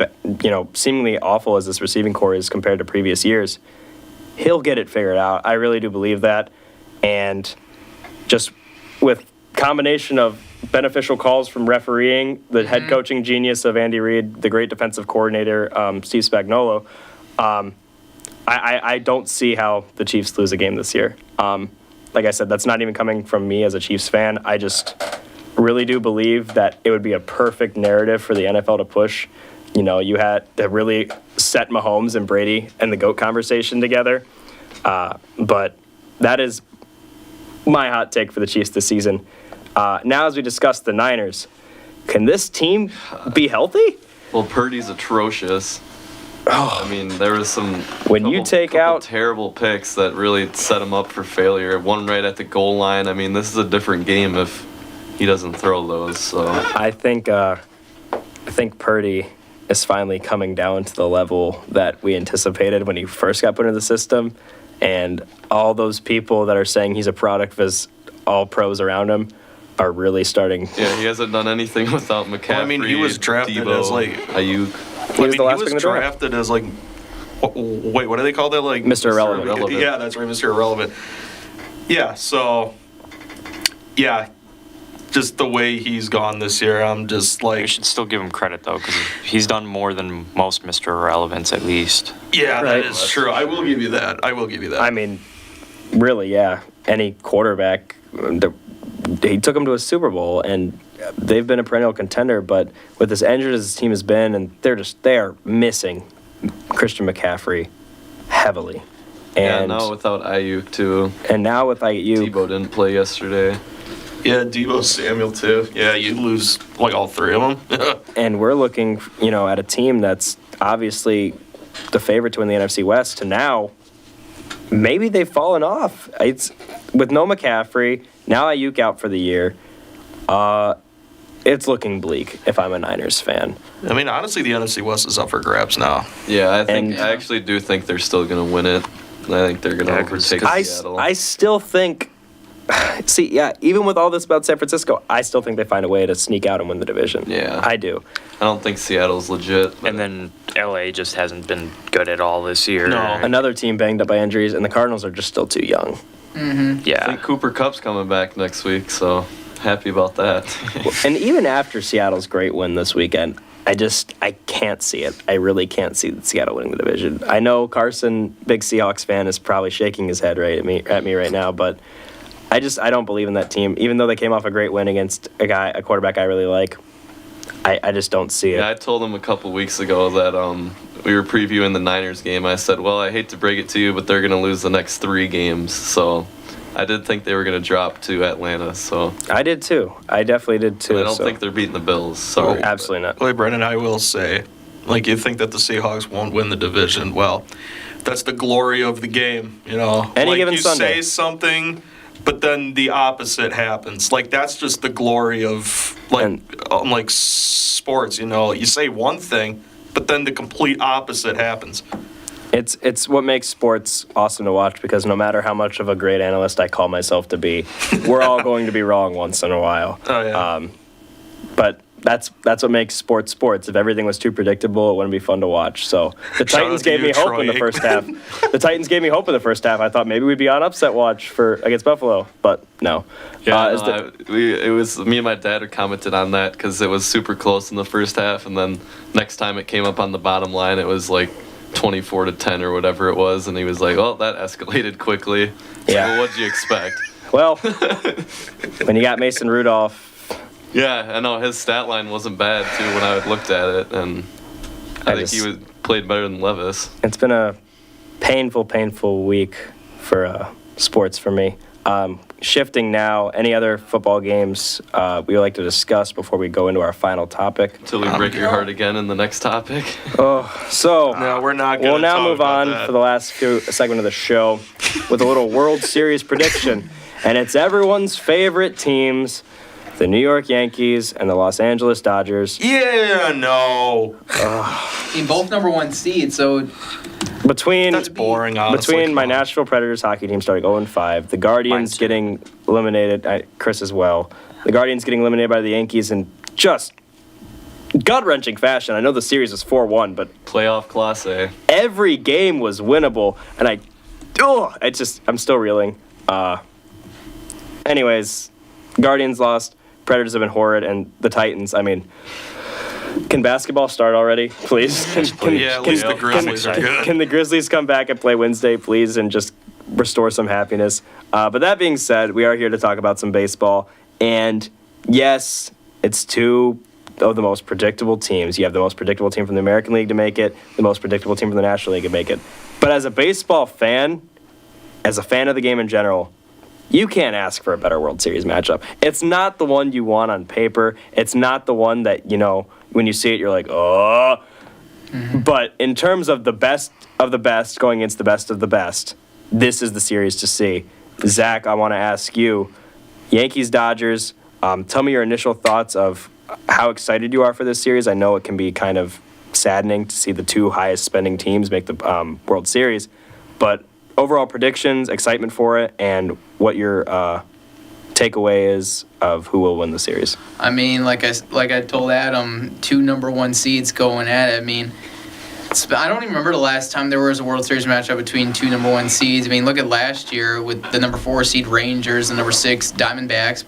seemingly awful as this receiving core is compared to previous years, he'll get it figured out. I really do believe that. And just with combination of beneficial calls from refereeing, the head coaching genius of Andy Reid, the great defensive coordinator, Steve Spagnuolo, I don't see how the Chiefs lose a game this year. Like I said, that's not even coming from me as a Chiefs fan. I just really do believe that it would be a perfect narrative for the NFL to push. You had to really set Mahomes and Brady and the GOAT conversation together. But that is my hot take for the Chiefs this season. Now, as we discuss the Niners, can this team be healthy? Well, Purdy's atrocious. I mean, there was some out terrible picks that really set him up for failure. One right at the goal line. I mean, this is a different game if he doesn't throw those. So I think Purdy is finally coming down to the level that we anticipated when he first got put into the system, and all those people that are saying he's a product of his all pros around him are really starting. Yeah, he hasn't done anything without McCaffrey. Well, I mean, he was drafted Debo, as like Ayuk. He was drafted as like, wait, what do they call that? Like Mr. Irrelevant. Yeah, that's right, Mr. Irrelevant. Yeah, so yeah, just the way he's gone this year, I'm just like. You should still give him credit though, because he's done more than most Mr. Irrelevants at least. Yeah, Right. that is true. I will give you that. I mean, really, yeah. Any quarterback, he took him to a Super Bowl, and they've been a perennial contender. But with as injured as this team has been, and they are missing Christian McCaffrey heavily. And now without Ayuk too. And now with Ayuk, Debo didn't play yesterday. Yeah, Debo Samuel too. Yeah, you lose like all three of them. and we're looking, at a team that's obviously the favorite to win the NFC West. To now, maybe they've fallen off. It's with no McCaffrey, now Ayuk out for the year. It's looking bleak if I'm a Niners fan. I mean, honestly, the NFC West is up for grabs now. Yeah, I actually do think they're still going to win it. I think they're going to overtake Seattle. I still think. See, yeah, even with all this about San Francisco, I still think they find a way to sneak out and win the division. Yeah. I do. I don't think Seattle's legit. And then LA just hasn't been good at all this year. No. Another team banged up by injuries, and the Cardinals are just still too young. I Yeah. think Cooper Kupp's coming back next week, so happy about that. And even after Seattle's great win this weekend, I can't see it. I really can't see Seattle winning the division. I know Carson, big Seahawks fan, is probably shaking his head at me right now, but I don't believe in that team. Even though they came off a great win against a quarterback I really like, I just don't see it. Yeah, I told him a couple weeks ago that we were previewing the Niners game. I said, well, I hate to break it to you, but they're going to lose the next 3 games. So I did think they were going to drop to Atlanta. So I did too. I definitely did too. I don't think they're beating the Bills. Sorry. Absolutely not. Wait, Brendan, I will say, like, you think that the Seahawks won't win the division. Well, that's the glory of the game, Any given Sunday. You say something, but then the opposite happens. Like, that's just the glory of, like sports, You say one thing, but then the complete opposite happens. It's what makes sports awesome to watch, because no matter how much of a great analyst I call myself to be, we're all going to be wrong once in a while. Oh, yeah. But that's what makes sports. If everything was too predictable, it wouldn't be fun to watch. So the Titans gave me hope in the first half. The Titans gave me hope in the first half. I thought maybe we'd be on upset watch against Buffalo, but no. Yeah, it was me and my dad had commented on that because it was super close in the first half, and then next time it came up on the bottom line, it was like 24-10 or whatever it was, and he was like, "Oh, that escalated quickly." Yeah. Well, what'd you expect? Well, when you got Mason Rudolph. Yeah, I know his stat line wasn't bad too when I looked at it, and I think he played better than Levis. It's been a painful week for sports for me. Shifting now, any other football games we would like to discuss before we go into our final topic? Until we break your heart again in the next topic. So No, we're not gonna we'll now talk move about on that. for the last segment of the show with a little World Series prediction. And it's everyone's favorite teams, the New York Yankees and the Los Angeles Dodgers. Yeah, no. I mean, both number 1 seeds, so Between That's boring, honestly. Between my Come on. Nashville Predators hockey team starting 0-5, the Guardians too. getting eliminated, Chris as well, the Guardians getting eliminated by the Yankees in just gut-wrenching fashion. I know the series was 4-1, but Playoff Class A. every game was winnable, and I'm still reeling. Anyways, Guardians lost, Predators have been horrid, and the Titans, I mean, can basketball start already, please? Yeah, at least the Grizzlies are good. Can the Grizzlies come back and play Wednesday, please, and just restore some happiness? But that being said, we are here to talk about some baseball, and yes, it's two of the most predictable teams. You have the most predictable team from the American League to make it, the most predictable team from the National League to make it. But as a baseball fan, as a fan of the game in general, you can't ask for a better World Series matchup. It's not the one you want on paper. It's not the one that, when you see it, you're like, oh. But in terms of the best going against the best of the best, this is the series to see. Zach, I want to ask you, Yankees, Dodgers, tell me your initial thoughts of how excited you are for this series. I know it can be kind of saddening to see the two highest spending teams make the World Series, but overall predictions, excitement for it, and what your takeaway is of who will win the series. I mean, like I told Adam, 2 number 1 seeds going at it. I mean, I don't even remember the last time there was a World Series matchup between 2 number 1 seeds. I mean, look at last year with the number 4 seed Rangers and number 6 Diamondbacks.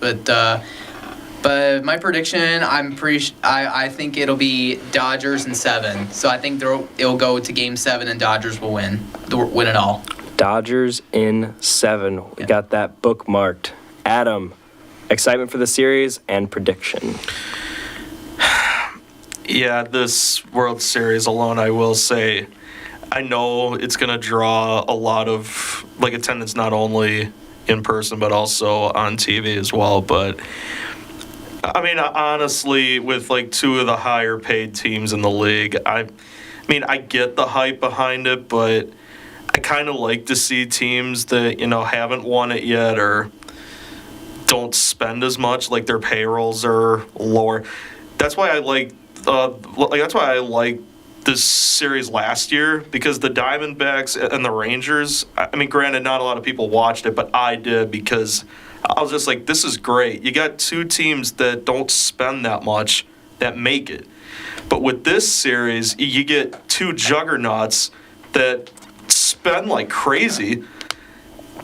But my prediction, I think it'll be Dodgers in 7. So I think it'll go to Game 7 and Dodgers will win it all. Dodgers in 7. We got that bookmarked. Adam, excitement for the series and prediction. Yeah, this World Series alone, I will say, I know it's going to draw a lot of attendance, not only in person but also on TV as well. But I mean, honestly, with 2 of the higher paid teams in the league, I get the hype behind it, but I kind of like to see teams that haven't won it yet or don't spend as much, like their payrolls are lower. That's why I like. That's why I like this series last year, because the Diamondbacks and the Rangers. I mean, granted, not a lot of people watched it, but I did because I was just like, this is great. You got 2 teams that don't spend that much that make it. But with this series, you get 2 juggernauts that spend like crazy.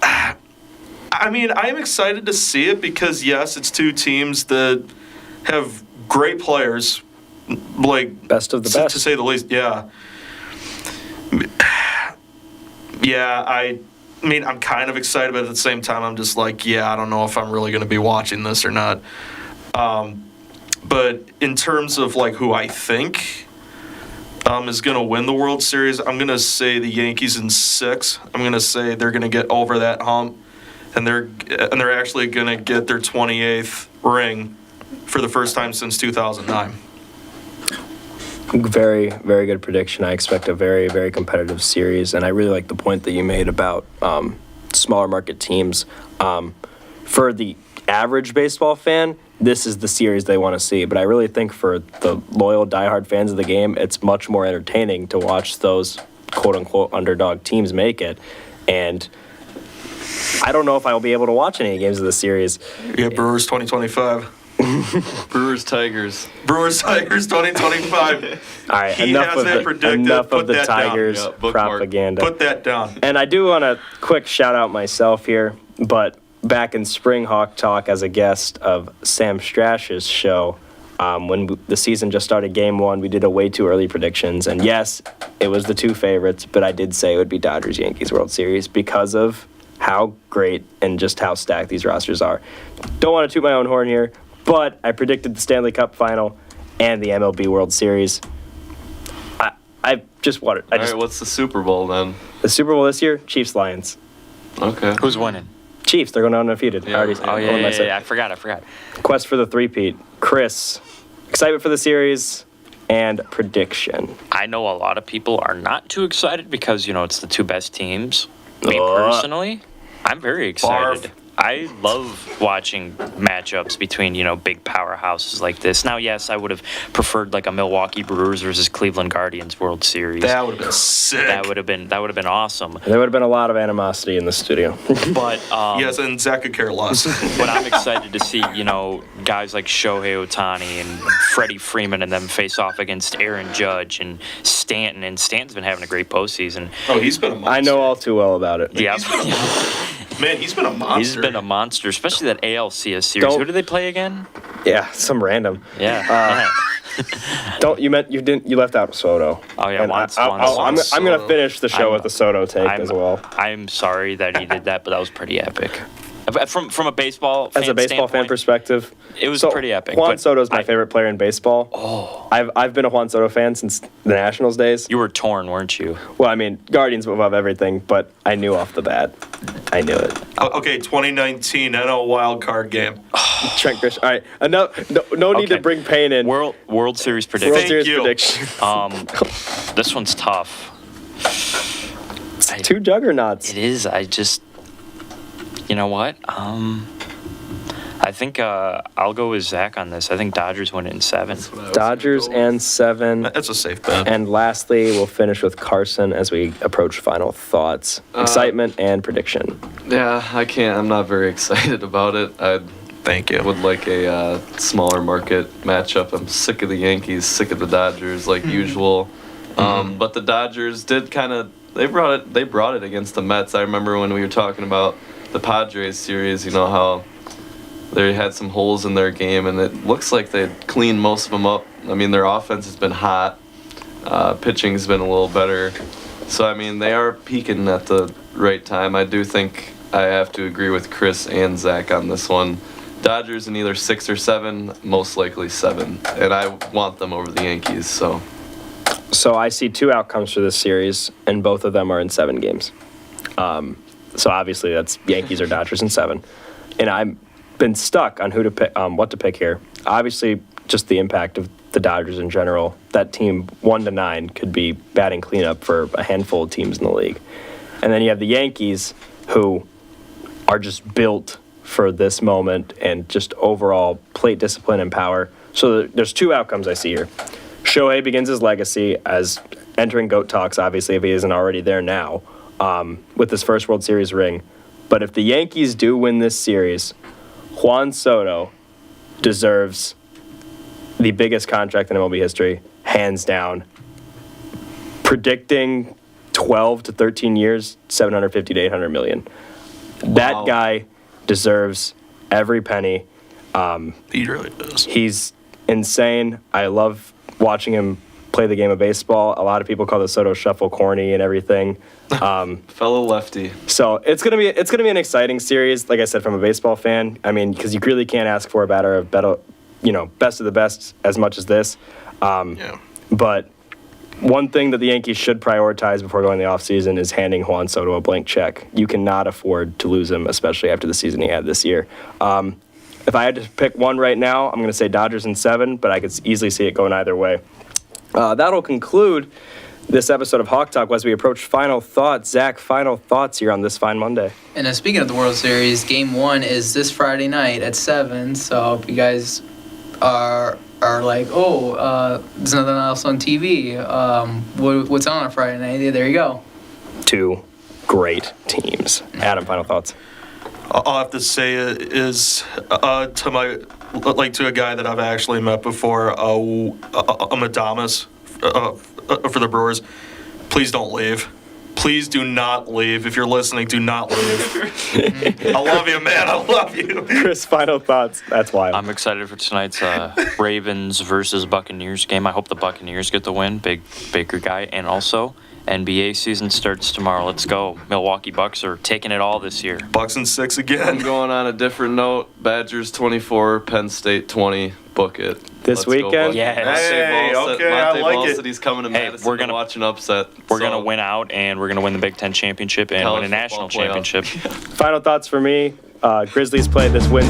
I mean, I'm excited to see it because, yes, it's 2 teams that have great players, Best of the best. to say the least. Yeah. Yeah, I mean, I'm kind of excited, but at the same time, I'm just like, yeah, I don't know if I'm really going to be watching this or not. But in terms of who I think is going to win the World Series, I'm going to say the Yankees in 6. I'm going to say they're going to get over that hump, and they're actually going to get their 28th ring for the first time since 2009. Very, very good prediction. I expect a very, very competitive series, and I really like the point that you made about smaller market teams. For the average baseball fan, this is the series they want to see, but I really think for the loyal, diehard fans of the game, it's much more entertaining to watch those quote-unquote underdog teams make it, and I don't know if I'll be able to watch any games of the series. Yeah, Brewers 2025. Brewers Tigers. Brewers Tigers 2025. All right, He enough has of that the, predicted. enough Put of the that down. Tigers Yeah, bookmark. propaganda. Put that down. And I do want to quick shout out myself here, but back in Spring Hawk Talk as a guest of Sam Strash's show, when the season just started Game 1, we did a way too early predictions. And yes, it was the 2 favorites, but I did say it would be Dodgers-Yankees World Series because of how great and just how stacked these rosters are. Don't want to toot my own horn here, but I predicted the Stanley Cup Final and the MLB World Series. I just wanted. All right, what's the Super Bowl then? The Super Bowl this year, Chiefs-Lions. Okay. Who's winning? Chiefs, they're going undefeated. Yeah. I already Oh, owned myself. yeah. I forgot. Quest for the three-peat. Chris, excitement for the series and prediction. I know a lot of people are not too excited because, it's the 2 best teams. Me Oh. personally, I'm very excited. I love watching matchups between, big powerhouses like this. Now, yes, I would have preferred like a Milwaukee Brewers versus Cleveland Guardians World Series. That would have been sick. That would have been awesome. There would have been a lot of animosity in the studio. But Yes, and Zach could care less. but I'm excited to see, guys like Shohei Ohtani and Freddie Freeman and them face off against Aaron Judge and Stanton. And Stanton's been having a great postseason. Oh, he's been a monster. I know all too well about it. Yeah, Man, he's been a monster. he's been a monster, especially that ALCS series. Don't- Who do they play again? Yeah, some random. Yeah. You left out Soto. Oh, yeah, And Juan I'm Soto. gonna finish the show I'm- with the Soto take as well. I'm sorry that he did that, but that was pretty epic. From a baseball As a baseball fan standpoint, perspective, it was so pretty epic. Juan but Soto's my I- favorite player in baseball. Oh, I've been a Juan Soto fan since the Nationals days. you were torn, weren't you? Well, I mean, Guardians above everything, but I knew off the bat. I knew it. Okay, 2019 NL wild card game. Trent Grisham. All right, no need to Okay. bring pain in. World Series World prediction. Thank Series you. prediction. This one's tough. Two juggernauts. It is. You know what? I think I'll go with Zach on this. I think Dodgers win it in 7. Dodgers and 7. That's a safe bet. And lastly, we'll finish with Carson as we approach final thoughts, excitement, and prediction. Yeah, I can't. I'm not very excited about it. I Thank you. would like a smaller market matchup. I'm sick of the Yankees, sick of the Dodgers, like usual. But the Dodgers did they brought it against the Mets. I remember when we were talking about the Padres series, how they had some holes in their game, and it looks like they cleaned most of them up. I mean, their offense has been hot. Pitching's been a little better. So, I mean, they are peaking at the right time. I do think I have to agree with Chris and Zach on this one. Dodgers in either 6 or 7, most likely 7. And I want them over the Yankees, so. So I see 2 outcomes for this series, and both of them are in 7 games. So obviously that's Yankees or Dodgers in 7. And I've been stuck on who to pick, what to pick here. Obviously, just the impact of the Dodgers in general. That team 1-9 could be batting cleanup for a handful of teams in the league. And then you have the Yankees, who are just built for this moment and just overall plate discipline and power. So there's 2 outcomes I see here. Shohei begins his legacy as entering GOAT talks, obviously, if he isn't already there now, with his first World Series ring. But if the Yankees do win this series, Juan Soto deserves the biggest contract in MLB history, hands down. Predicting 12 to 13 years, 750 to 800 million. That Wow. guy deserves every penny. He really does. He's insane. I love watching him play the game of baseball. A lot of people call the Soto shuffle corny and everything. Fellow lefty. So it's gonna be an exciting series. Like I said, from a baseball fan, I mean, because you really can't ask for a batter of better, best of the best as much as this. Yeah. But one thing that the Yankees should prioritize before going the offseason is handing Juan Soto a blank check. You cannot afford to lose him, especially after the season he had this year. If I had to pick one right now, I'm going to say Dodgers in 7, but I could easily see it going either way. That'll conclude this episode of Hawk Talk as we approach final thoughts. Zach, final thoughts here on this fine Monday. And speaking of the World Series, Game 1 is this Friday night at 7. So if you guys are like, there's nothing else on TV, what's on Friday night? There you go. 2 great teams. Adam, final thoughts. All I have to say is to a guy that I've actually met before, Adamas for the Brewers. Please don't leave. Please do not leave. If you're listening, do not leave. I love you, man. I love you. Chris, final thoughts. That's wild. I'm excited for tonight's Ravens versus Buccaneers game. I hope the Buccaneers get the win. Big Baker guy. And also, NBA season starts tomorrow. Let's go. Milwaukee Bucks are taking it all this year. Bucks and 6 I'm again. going on a different note. Badgers 24, Penn State 20. Book it. This Let's go weekend? Bucks. Yes. Hey, okay, I Monte like Ball it. said he's coming to Hey, Madison we're gonna- to watch an upset. We're going to win out, and we're going to win the Big Ten championship and College win a national football playoff. championship. Final thoughts for me. Grizzlies play this Wednesday.